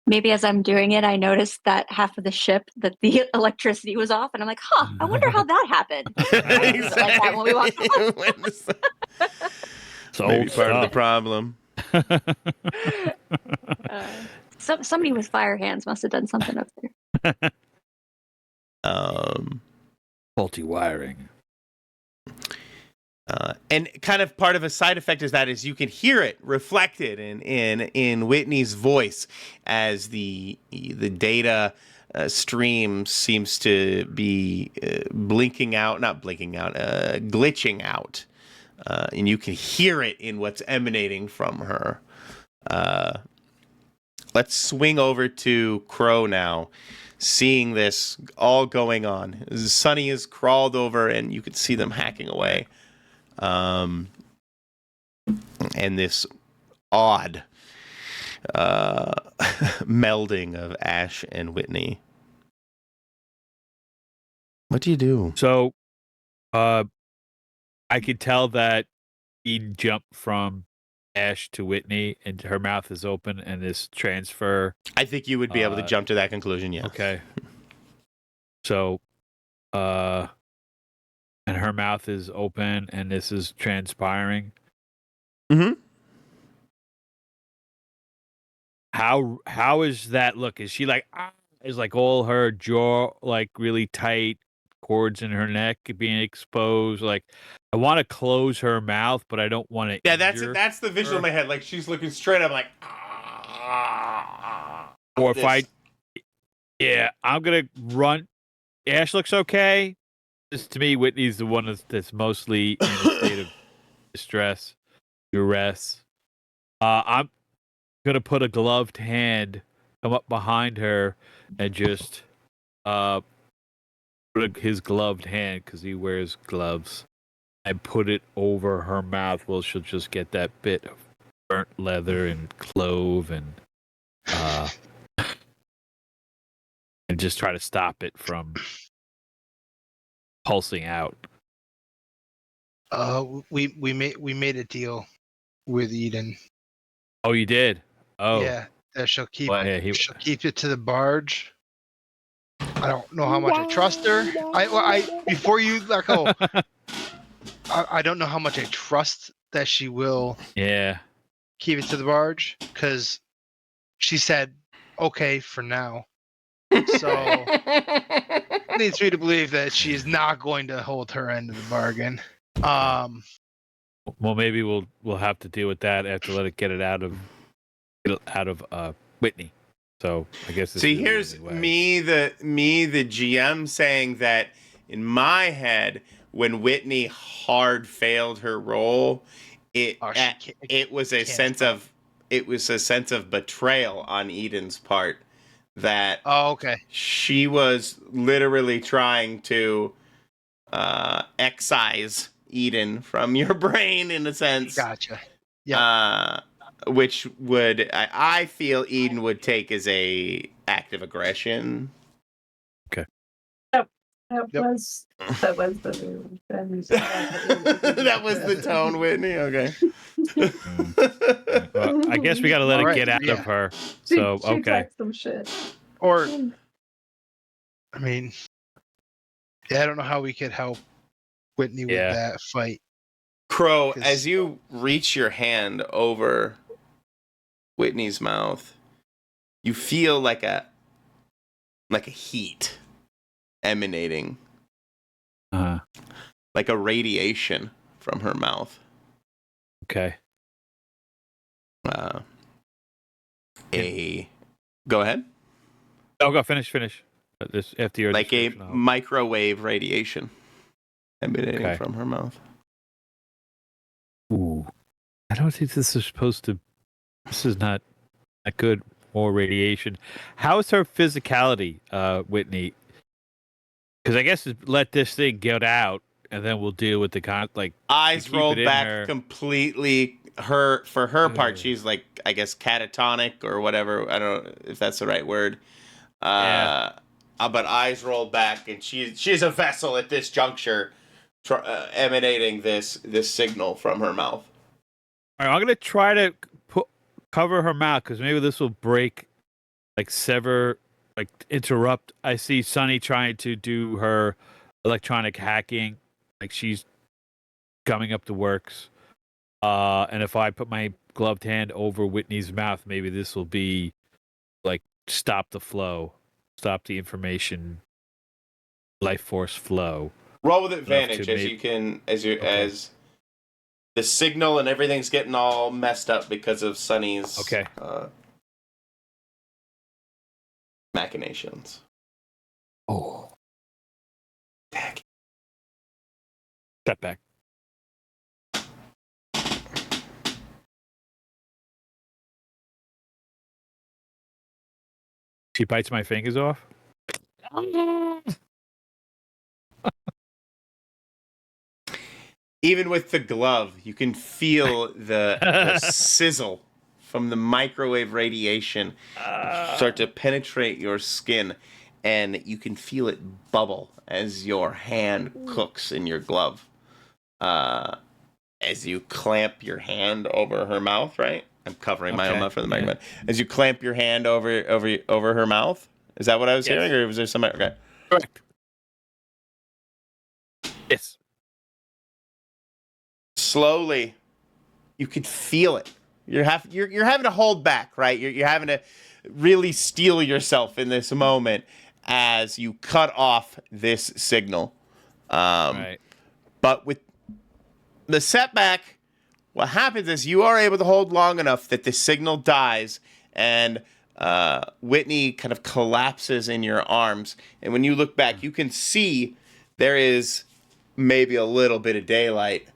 Maybe as I'm doing it, I noticed that half of the ship, that the electricity was off, and I'm like, I wonder how that happened. Like that when we walked So maybe part of the problem. Somebody with fire hands must have done something up there. Faulty wiring. And kind of part of a side effect is you can hear it reflected in Whitney's voice as the data stream seems to be glitching out, and you can hear it in what's emanating from her. let's swing over to Crow now, seeing this all going on. Sunny has crawled over, and you can see them hacking away. And this odd melding of Ash and Whitney. What do you do? So, I could tell that Eden jumped from Ash to Whitney, and her mouth is open, and this transfer. I think you would be able to jump to that conclusion, yeah. Okay. So, and her mouth is open, and this is transpiring. Mm-hmm. How is that look? Is she like is like all her jaw like really tight, cords in her neck being exposed? Like I want to close her mouth, but I don't want to. Yeah, that's the visual in my head. Like she's looking straight up, like. Or if I'm gonna run. Ash looks okay. This to me, Whitney's the one that's mostly in a state of distress, duress. I'm gonna put a gloved hand, come up behind her, and just put his gloved hand because he wears gloves, and put it over her mouth. Well, she'll just get that bit of burnt leather and clove and and just try to stop it from pulsing out. We made a deal with Eden. Oh, you did? Oh, Yeah, that she'll keep she'll keep it to the barge. I don't know how much I trust her. I before you let go, I don't know how much I trust that she will keep it to the barge because she said okay for now. So leads me to believe that she is not going to hold her end of the bargain. Well, maybe we'll have to deal with that after let it get it out of Whitney. So I guess this See, is the here's only way. me the GM saying that in my head when Whitney hard failed her role, it was a sense of betrayal on Eden's part that she was literally trying to excise Eden from your brain in a sense. Gotcha. Yeah. Which would I feel Eden would take as a act of aggression. Okay. That was the that was the tone, Whitney. Okay. Well, I guess we got to let it get out of her. So okay. Some shit. Or, I mean, I don't know how we could help Whitney with that fight. Crow, as you reach your hand over Whitney's mouth, you feel like a heat emanating, like a radiation from her mouth. Okay. Go ahead. Oh, go finish. This after your like a microwave radiation emanating from her mouth. Ooh, I don't think this is supposed to. This is not a good. More radiation. How is her physicality, Whitney? Because I guess let this thing get out, and then we'll deal with the eyes rolled back completely. For her part, she's like, I guess, catatonic or whatever. I don't know if that's the right word. But eyes rolled back, and she's a vessel at this juncture, emanating this signal from her mouth. All right, I'm gonna try to cover her mouth because maybe this will break, interrupt. I see Sunny trying to do her electronic hacking, like she's coming up the works. And if I put my gloved hand over Whitney's mouth, maybe this will be like stop the flow, stop the information, life force flow. Roll with advantage as the signal and everything's getting all messed up because of Sunny's machinations. Oh. Step back. She bites my fingers off. Even with the glove, you can feel the sizzle from the microwave radiation start to penetrate your skin, and you can feel it bubble as your hand cooks in your glove. As you clamp your hand over her mouth, right? I'm covering my own mouth for the microphone. As you clamp your hand over her mouth, is that what I was hearing, or was there some? Okay, correct. Yes. Slowly, you can feel it. You're having to hold back, right? You're having to really steel yourself in this moment as you cut off this signal. Right. But with the setback, what happens is you are able to hold long enough that the signal dies, and Whitney kind of collapses in your arms. And when you look back, you can see there is maybe a little bit of daylight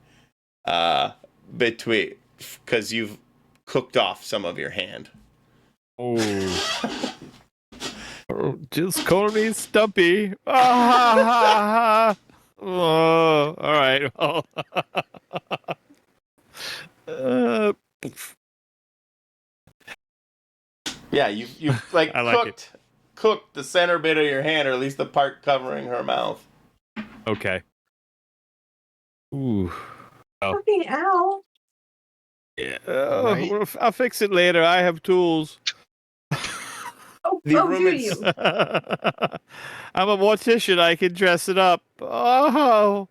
between, because you've cooked off some of your hand. Oh. Just call me Stumpy. Oh, all right. Well, Yeah, you've like cooked the center bit of your hand, or at least the part covering her mouth. Okay. Ooh. Fucking ow. Yeah. Right. Well, I'll fix it later. I have tools. Oh, The oh room do is- you? I'm a mortician. I can dress it up. Oh.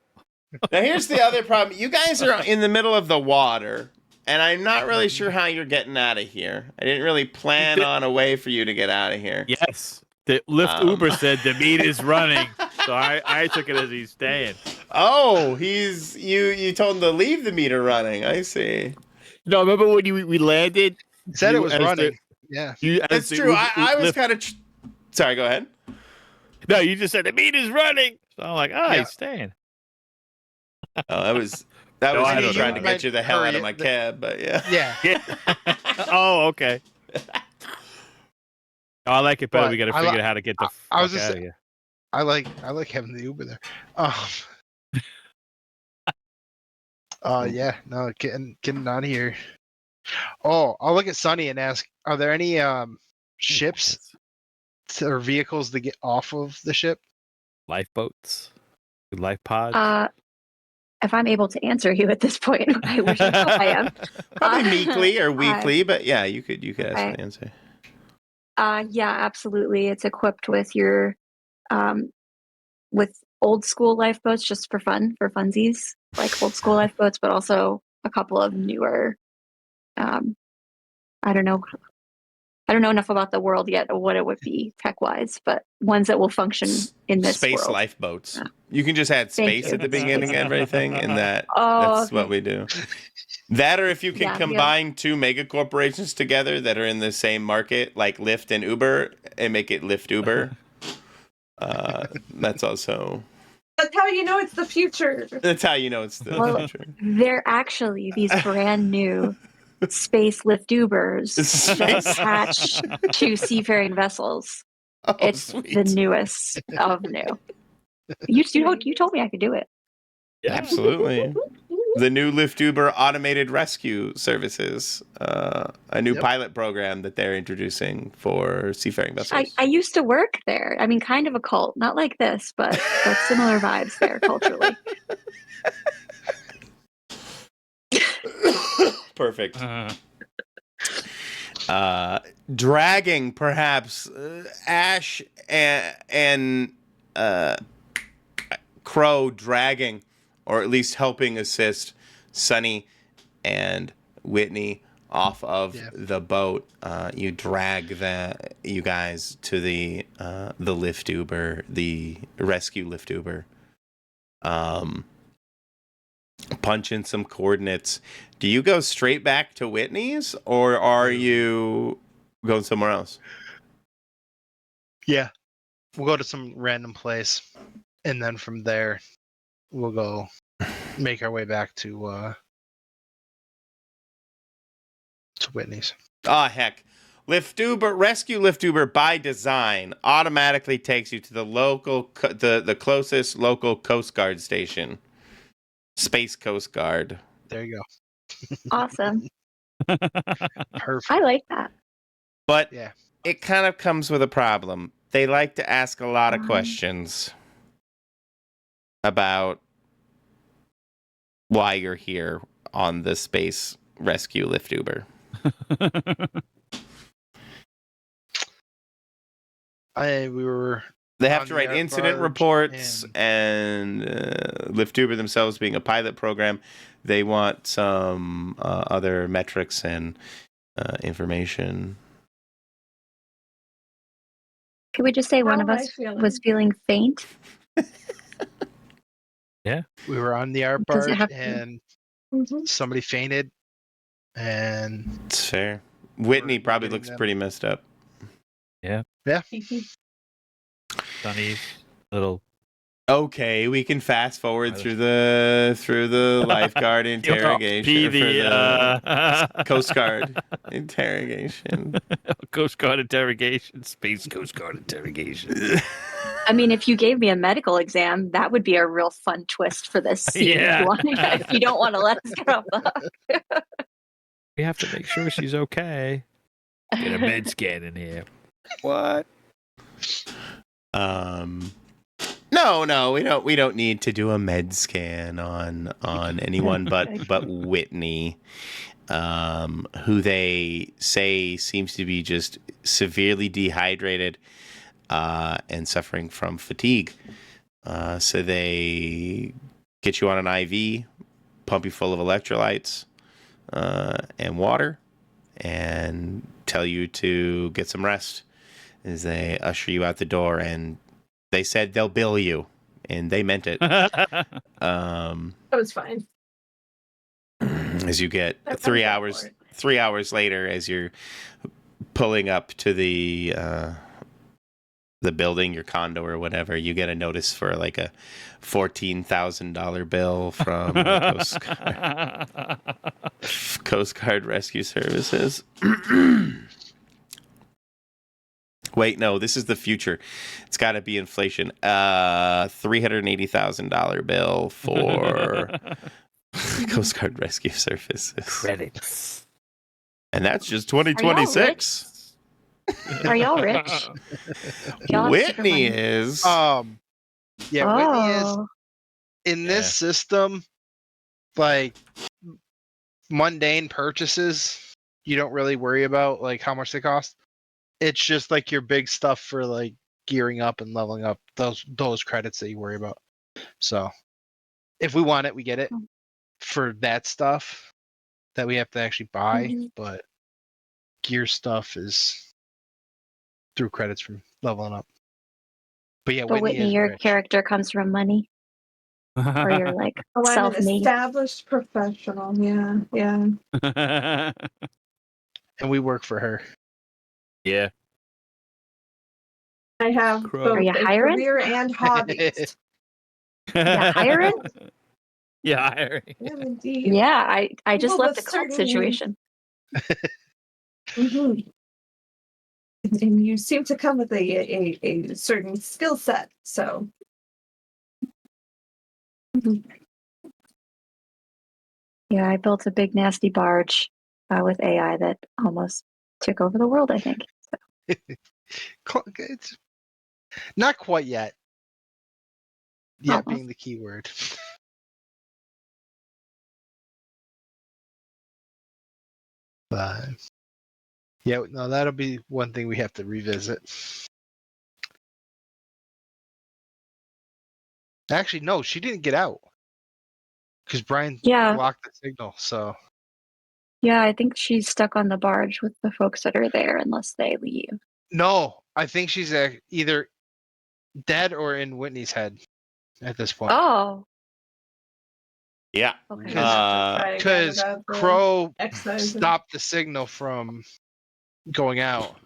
Now here's the other problem. You guys are in the middle of the water, and I'm not really sure how you're getting out of here. I didn't really plan on a way for you to get out of here. Yes. The Lyft Uber said the meat is running, so I took it as he's staying. Oh, you told him to leave the meter running. I see. No, remember when we landed? He said it You was as the- running. Yeah. That's true. I was kind of. Sorry, go ahead. No, you just said the meat is running. So I'm like, Yeah. he's staying. Oh, that was No, I me don't trying to know. get you the hell out of Hurry my it. cab, but yeah. Yeah. Oh, okay. Oh, I like it better. But We got to I figure li- out how to get the I was fuck just- out of here. I like having the Uber there. Yeah, no, getting out of here. Oh, I'll look at Sunny and ask, are there any ships or vehicles to get off of the ship? Lifeboats, life pods. If I'm able to answer you at this point, I wish I hope I am. Probably meekly or weekly, but yeah, you could ask Okay. the answer. Yeah, absolutely. It's equipped with your with old school lifeboats just for fun, for funsies, like old school lifeboats, but also a couple of newer. I don't know enough about the world yet or what it would be tech wise, but ones that will function in this Space world. lifeboats. You can just add Thank space you. at the beginning and everything, and that's okay. what we do. That, or if you can Yeah, we have- combine two mega corporations together that are in the same market, like Lyft and Uber, and make it Lyft Uber. That's also. That's how you know it's the future. That's how you know it's the Well, future. They're actually these brand new space lift Ubers that attach to seafaring vessels. Oh, It's sweet. the newest of new. You told me I could do it. Yeah. Absolutely. The new Lyft Uber automated rescue services, a new pilot program that they're introducing for seafaring vessels. I used to work there. I mean, kind of a cult, not like this, but similar vibes there culturally. Perfect. Dragging, perhaps, Ash and Crow dragging, or at least helping assist Sunny and Whitney off of the boat. You drag you guys to the Lyft Uber, the rescue Lyft Uber. Punch in some coordinates. Do you go straight back to Whitney's, or are you going somewhere else? Yeah. We'll go to some random place, and then from there, we'll go make our way back to Whitney's. Ah, heck. Rescue Lift Uber by design automatically takes you to the closest local Coast Guard station. Space Coast Guard. There you go. Awesome. Perfect. I like that. But Yeah. it kind of comes with a problem. They like to ask a lot of questions about why you're here on the Space Rescue Lift Uber. They have on to the write art incident barge reports, and Lift Uber themselves being a pilot program, they want some other metrics and information. Could we just say one of How am I us feeling? was feeling faint? we were on the art Does it barge have to- and Mhm. somebody fainted, and It's fair. Whitney We're probably getting looks them. pretty messed up. Sonny's little. Okay, we can fast forward through the lifeguard interrogation Be for the the Coast Guard interrogation. Coast Guard interrogation, Space Coast Guard interrogation. I mean, if you gave me a medical exam, that would be a real fun twist for this scene. Yeah. If you don't want to let us get off the hook. We have to make sure she's okay. Get a med scan in here. What? No, we don't need to do a med scan on anyone but Whitney, who they say seems to be just severely dehydrated and suffering from fatigue. So they get you on an IV, pump you full of electrolytes and water, and tell you to get some rest as they usher you out the door. And they said they'll bill you, and they meant it. That was fine. As you get I'm 3 down hours, for it. 3 hours later, as you're pulling up to the building, your condo or whatever, you get a notice for like a $14,000 bill from Coast Guard Rescue Services. Wait, no, this is the future. It's got to be inflation. $380,000 bill for Coast Guard Rescue Services. Credits. And that's just 2026. Are y'all rich? Y'all have Whitney super money. is. Whitney is Oh, in this system. Like mundane purchases, you don't really worry about like how much they cost. It's just like your big stuff for like gearing up and leveling up, those credits that you worry about. So if we want it, we get it for that stuff that we have to actually buy. Mhm. But gear stuff is through credits from leveling up. But yeah, but Whitney, is your rich. character comes from money, or you're like Oh, I'm an self-made. established professional. Yeah. And we work for her. Yeah. I have Crow. both Are you a hiring? career and hobbies. Yeah, hiring? Yeah, hiring. Yeah, indeed. Yeah, I just People left a with cult certain- situation. Mhm. And you seem to come with a certain skill set, so. Mhm. Yeah, I built a big nasty barge with AI that almost took over the world, I think. It's not quite yet. Yet Almost. being the key word. But yeah, no, that'll be one thing we have to revisit. Actually, no, she didn't get out because Brian Yeah. blocked the signal. So Yeah, I think she's stuck on the barge with the folks that are there unless they leave. no, I think she's either dead or in Whitney's head at this point. Oh, Yeah. okay. Because Crow excise. stopped the signal from going out,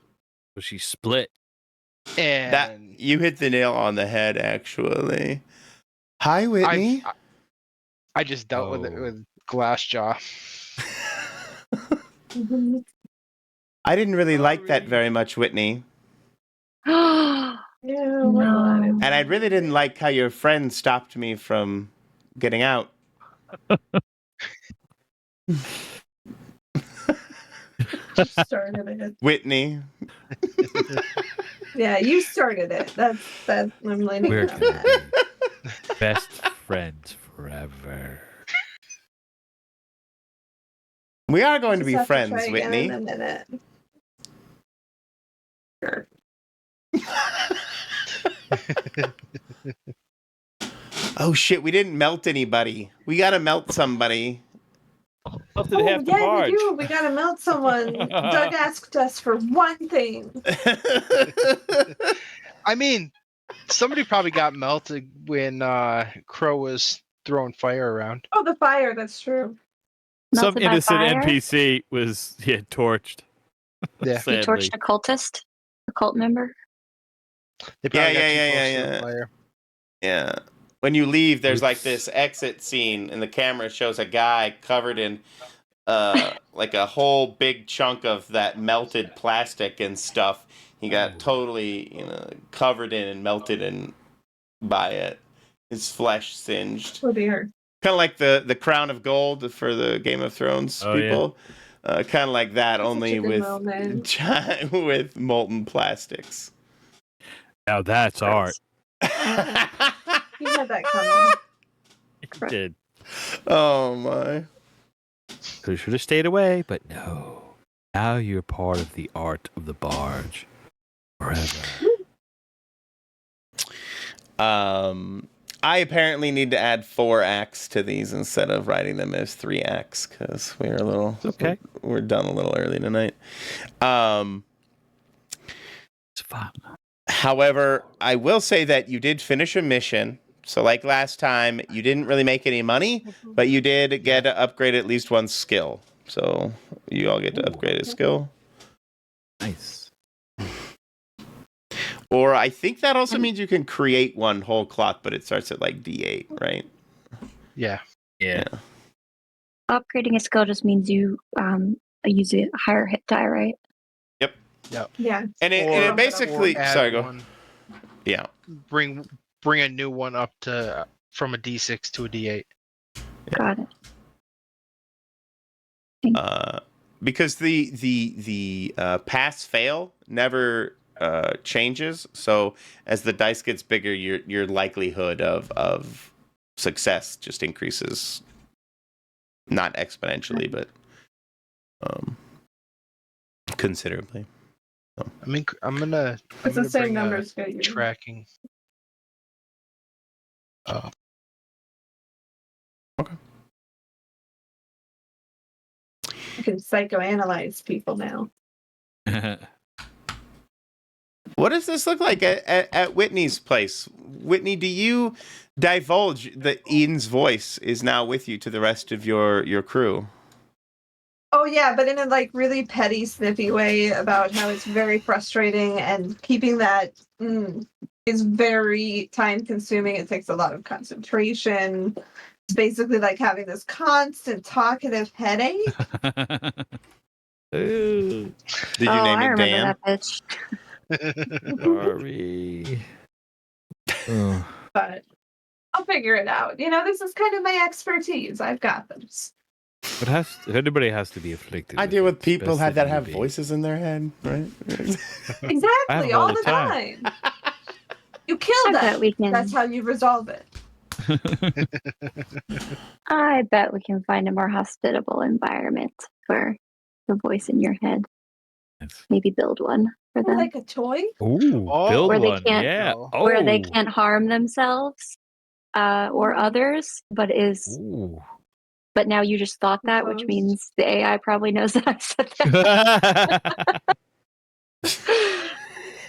So she split. and That you hit the nail on the head, actually. Hi, Whitney. I just dealt with it Oh. with Glassjaw. Mhm. I didn't really like that very much, Whitney. No. And I really didn't like how your friend stopped me from getting out. Started it. Whitney. Yeah, you started it. That's I'm leaning We're on gonna that. be best friends forever. We are going to Just be have friends, try again Whitney. in a minute. Sure. Oh shit, we didn't melt anybody. We gotta melt somebody. Melted half the barge. We do. We gotta melt someone. Doug asked us for one thing. I mean, somebody probably got melted when Crow was throwing fire around. Oh, the fire. That's true. Some Melted by innocent fire? NPC was torched. Yeah. You Sadly. torched a cultist? A cult member? They probably got too Yeah. close to the fire. Yeah. When you leave, there's like Oops. this exit scene, and the camera shows a guy covered in like a whole big chunk of that melted plastic and stuff. He got totally, covered in and melted in by it. His flesh singed. Oh dear. Kind of like the crown of gold for the Game of Thrones Oh, yeah. people. Kind of like that, That's such only a good with moment. with molten plastics. Now that's art. You had that coming. It did. Oh my. Could should have stayed away, but no. Now you're part of the art of the barge. Forever. I apparently need to add 4 acts to these instead of writing them as 3 acts because we're a little Okay. We're done a little early tonight. It's fun. However, I will say that you did finish a mission. So like last time, you didn't really make any money, but you did get to upgrade at least 1 skill. So you all get to upgrade a skill. Nice. Or I think that also means you can create 1 whole clock, but it starts at like D8, right? Yeah. Yeah. Upgrading a skill just means you use a higher hit die, right? Yeah. And Or- it basically... Or add Sorry, go. one, Yeah. bring a new one up to from a D6 to a D8. Got it. Because the pass fail never changes. So as the dice gets bigger, your likelihood of success just increases, not exponentially, but considerably. I mean, I'm gonna It's the same bring a numbers. tracking. Oh, You can psychoanalyze people now. What does this look like at Whitney's place? Whitney, do you divulge that Ian's voice is now with you to the rest of your crew? Oh yeah, but in a like really petty, snippy way about how it's very frustrating and keeping that is very time consuming. It takes a lot of concentration. It's basically like having this constant talkative headache. Ooh, Did you oh, name I it remember Dan? that bitch. sorry. Oh. But I'll figure it out. This is kind of my expertise. I've got this. But everybody has to be afflicted. I deal with it. people Best that you have be. voices in their head, right? Exactly, all all the the time. time. You kill I bet them. we can. That's how you resolve it. I bet we can find a more hospitable environment for the voice in your head. Yes. Maybe build one for Or them, like a toy. Ooh, Oh. build Where they one. can't- Yeah. Oh. where they can't harm themselves or others, but Ooh. but now you just thought that, which Opposed. means the AI probably knows that I said that.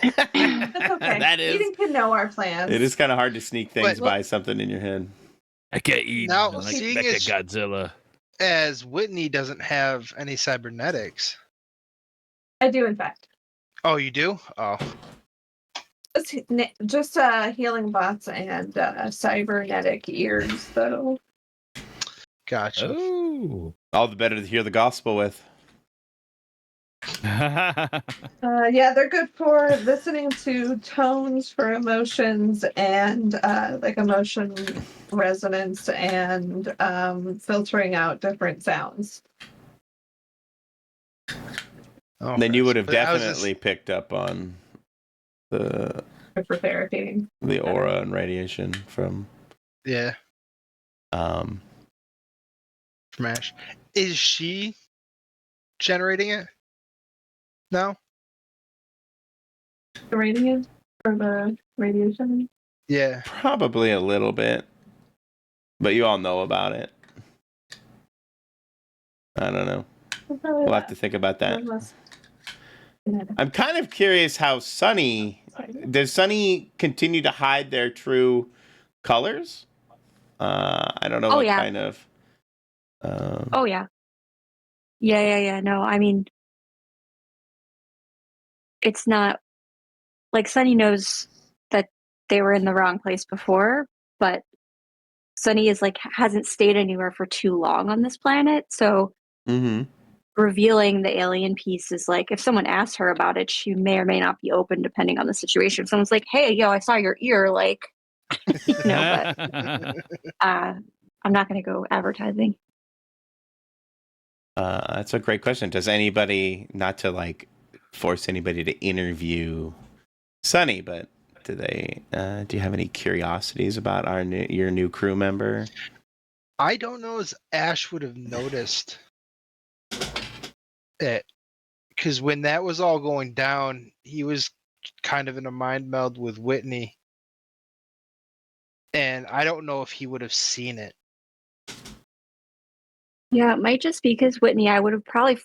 That's okay. That is. Eden can know our plans. It is kind of hard to sneak things But- by something in your head. I can't eat. Now, like seeing Mecha as- Godzilla. As Whitney doesn't have any cybernetics. I do, in fact. Oh, you do? Oh, Just healing bots and cybernetic ears, though. gotcha. Oh. All the better to hear the gospel with. Yeah, they're good for listening to tones for emotions and like emotion resonance and filtering out different sounds. Oh, Then you would have but I was definitely picked up on the For therapy. aura and radiation from yeah, um Smash. Is she generating it? No. The radiant or the radiation? Yeah. probably a little bit, but you all know about it. I don't know. We'll have to think about that. I'm kind of curious how Sunny does Sunny continue to hide their true colors? I don't know Oh, what yeah. kind of Oh yeah. Yeah. No, I mean, it's not like Sunny knows that they were in the wrong place before, but Sunny is like hasn't stayed anywhere for too long on this planet, so mhm. revealing the alien piece is like if someone asks her about it, she may or may not be open depending on the situation. If someone's like, "Hey, yo, I saw your ear," like, but I'm not going to go advertising. That's a great question. Does anybody, not to like force anybody to interview Sunny, but do they? Do you have any curiosities about your new crew member? I don't know as Ash would have noticed it, because when that was all going down, he was kind of in a mind meld with Whitney, and I don't know if he would have seen it. Yeah, it might just be because Whitney, I would have probably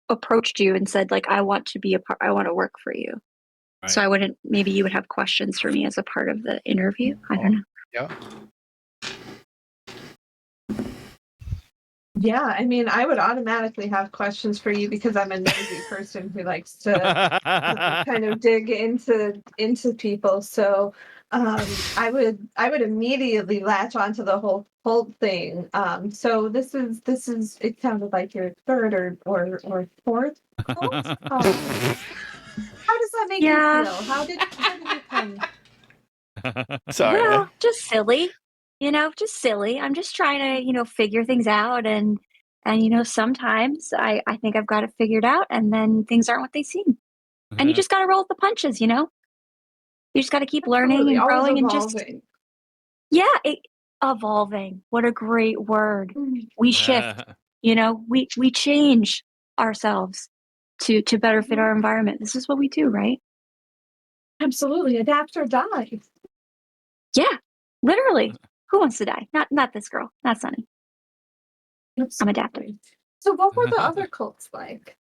approached you and said like, "I want to be a part. I want to work for you." Right. So I wouldn't. Maybe you would have questions for me as a part of the interview. I don't know. Yeah. Yeah, I mean, I would automatically have questions for you because I'm a nosy person who likes to kind of dig into people. So I would immediately latch onto the whole thing. So this is it sounded like your third or fourth cult. How does that make you Yeah. feel? How did you come? Sorry. Well, just silly. Just silly. I'm just trying to, figure things out and sometimes I think I've got it figured out and then things aren't what they seem. And you just got to roll with the punches, You just got to keep learning Absolutely, and always growing and just evolving. evolving. What a great word. Mm. We shift, we change ourselves to better fit our environment. This is what we do, right? Absolutely, adapt or die. Yeah, literally. Who wants to die? Not this girl. Not Sunny. I'm adapting. So what were the other cults like?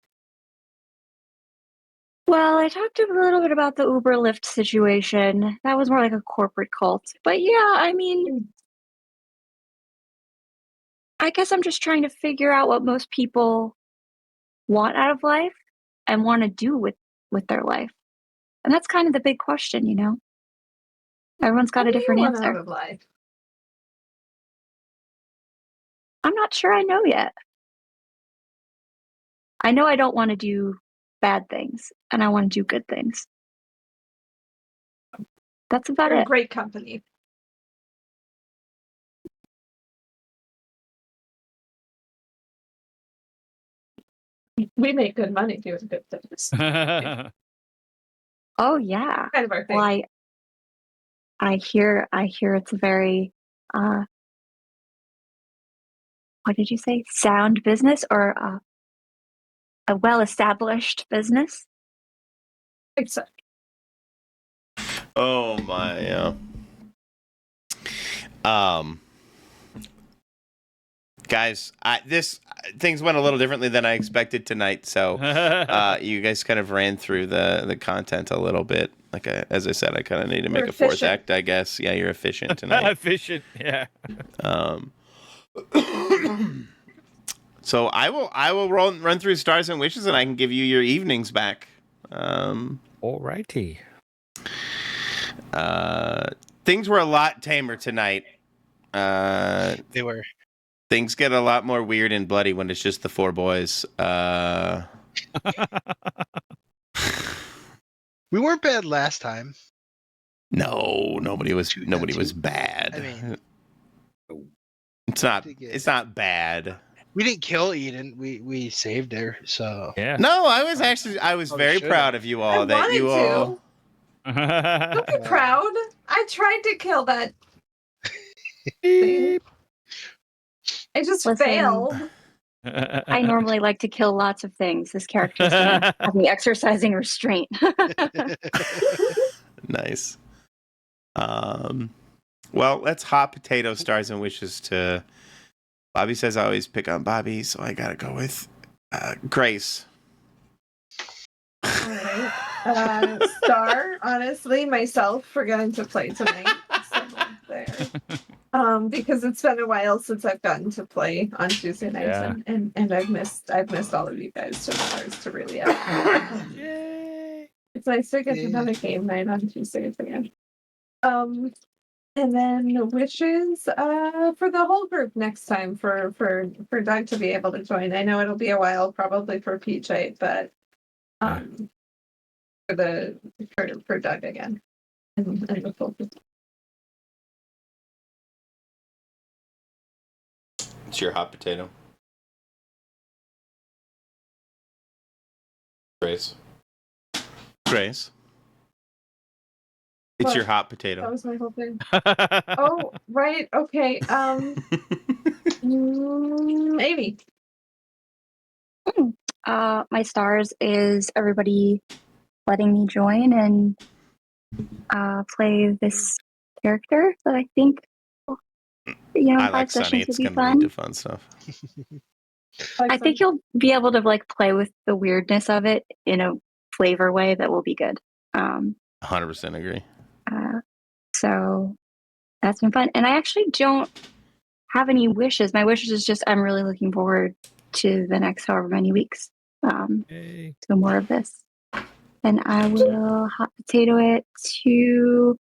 Well, I talked a little bit about the Uber Lyft situation. That was more like a corporate cult. But yeah, I mean, I guess I'm just trying to figure out what most people want out of life and want to do with their life. And that's kind of the big question, Everyone's got What a do you different want answer. out of life? I'm not sure I know yet. I know I don't want to do bad things and I want to do good things. That's about You're it. great company. We make good money doing good things. Oh yeah. Kind of our thing. Well, I hear it's a very what did you say? Sound business or a well-established business? Except Oh my, yeah. Guys, things went a little differently than I expected tonight. So, you guys kind of ran through the content a little bit. Like as I said, I kind of need to make We're a fourth efficient. act, I guess. Yeah, you're efficient tonight. Efficient, yeah. So I will run through stars and wishes, and I can give you your evenings back. Alrighty. Things were a lot tamer tonight. They were. Things get a lot more weird and bloody when it's just the four boys. We weren't bad last time. No, nobody was bad. I mean, it's not bad. we didn't kill Eden. We saved her. So Yeah. No, I was very should've. Proud of you all I that you wanted all. Don't be proud. I tried to kill that thing. I just Listen. failed. I normally like to kill lots of things. This character's gonna have me exercising restraint. Nice. Well, let's hot potato stars and wishes to. Bobby says I always pick on Bobby, so I gotta go with Grace. All right. Star, honestly, myself forgetting to play tonight. So there. Because it's been a while since I've gotten to play on Tuesday nights, and I've missed all of you guys to stars to really have. Yay. It's nice to get another game night on Tuesdays again. And then wishes for the whole group next time for Doug to be able to join. I know it'll be a while probably for PJ, but for Doug again and the full group. It's your hot potato. Grace. It's What? your hot That potato. was my whole thing. Oh, right. Okay. Amy. My stars is everybody letting me join and play this character that I think, I 5 like Sunny. sessions would It's be gonna fun. lead to fun stuff. I think you'll be able to play with the weirdness of it in a flavor way that will be good. 100% agree. So that's been fun. And I actually don't have any wishes. My wishes is just I'm really looking forward to the next however many weeks. Yay. So more of this. And I will hot potato it to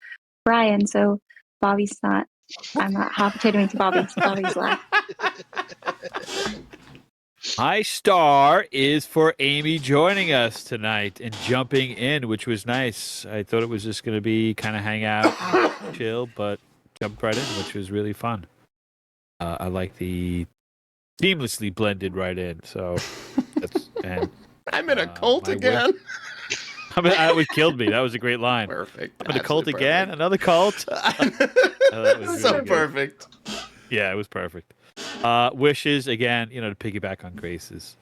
Brian. So Bobby's not. I'm not hot potatoing to Bobby's left. My star is for Amy joining us tonight and jumping in, which was nice. I thought it was just going to be kind of hang out, chill, but jumped right in, which was really fun. I like the seamlessly blended right in. So I'm in a cult again. That would killed me. That was a great line. Perfect. I'm in a cult Absolutely again. perfect. Another cult. That was So really good. perfect. Yeah, it was perfect. Wishes again, to piggyback on Grace's,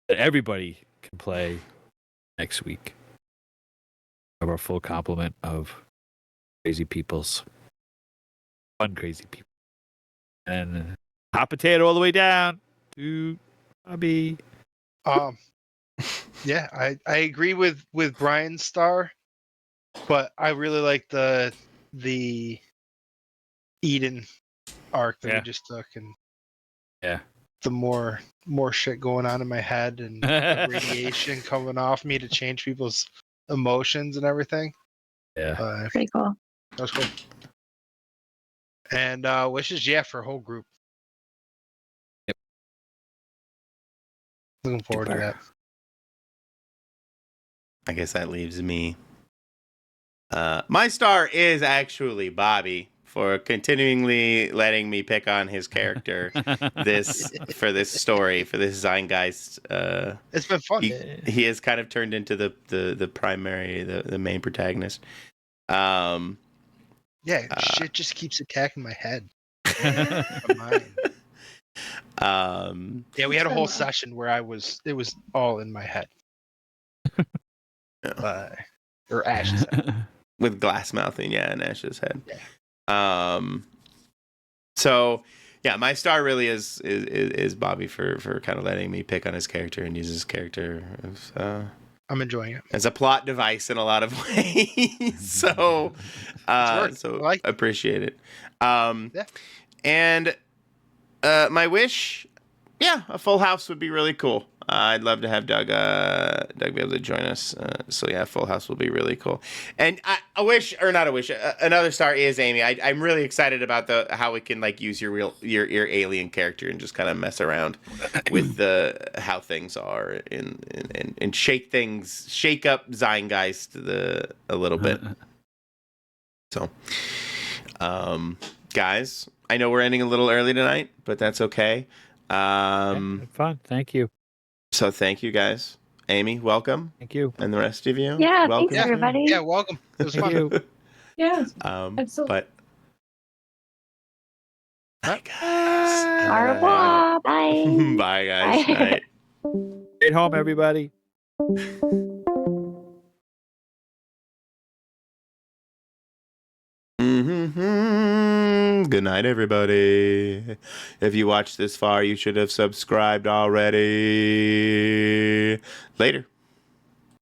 that everybody can play next week. Have our full complement of crazy peoples, fun crazy people, and hot potato all the way down to Bobby. Yeah, I agree with Brian's star, but I really like the Eden arc that we just took, and the more shit going on in my head and the radiation coming off me to change people's emotions and everything. Yeah, pretty cool. That was cool. And wishes, for a whole group. Yep. Looking forward to that. I guess that leaves me. My star is actually Bobby for continually letting me pick on his character for this story, for this Zinegeist. It's been fun. He has kind of turned into the primary, the main protagonist. Shit just keeps attacking my head. My mind. We had a whole session where it was all in my head. Or Ash's head. With glass mouthing, and Ash's head. Yeah. So my star really is Bobby for kind of letting me pick on his character and use his character as, I'm enjoying it as a plot device in a lot of ways. So I appreciate it. And my wish, Yeah, a full house would be really cool. I'd love to have Doug be able to join us. So yeah, full house will be really cool. And another star is Amy. I'm really excited about how we can like use your alien character and just kind of mess around with how things are and shake up Zinegeist a little bit. So, guys, I know we're ending a little early tonight, but that's okay. Fun. Thank you. So thank you guys. Amy, welcome. Thank you. And the rest of you. Yeah, welcome. thanks everybody. Yeah, welcome. It was Thank fun. you. Yeah, absolutely. But bye, guys. Au revoir. Bye. Bye, guys. Bye. Night. Stay home, everybody. Good night, everybody. If you watched this far, you should have subscribed already. Later.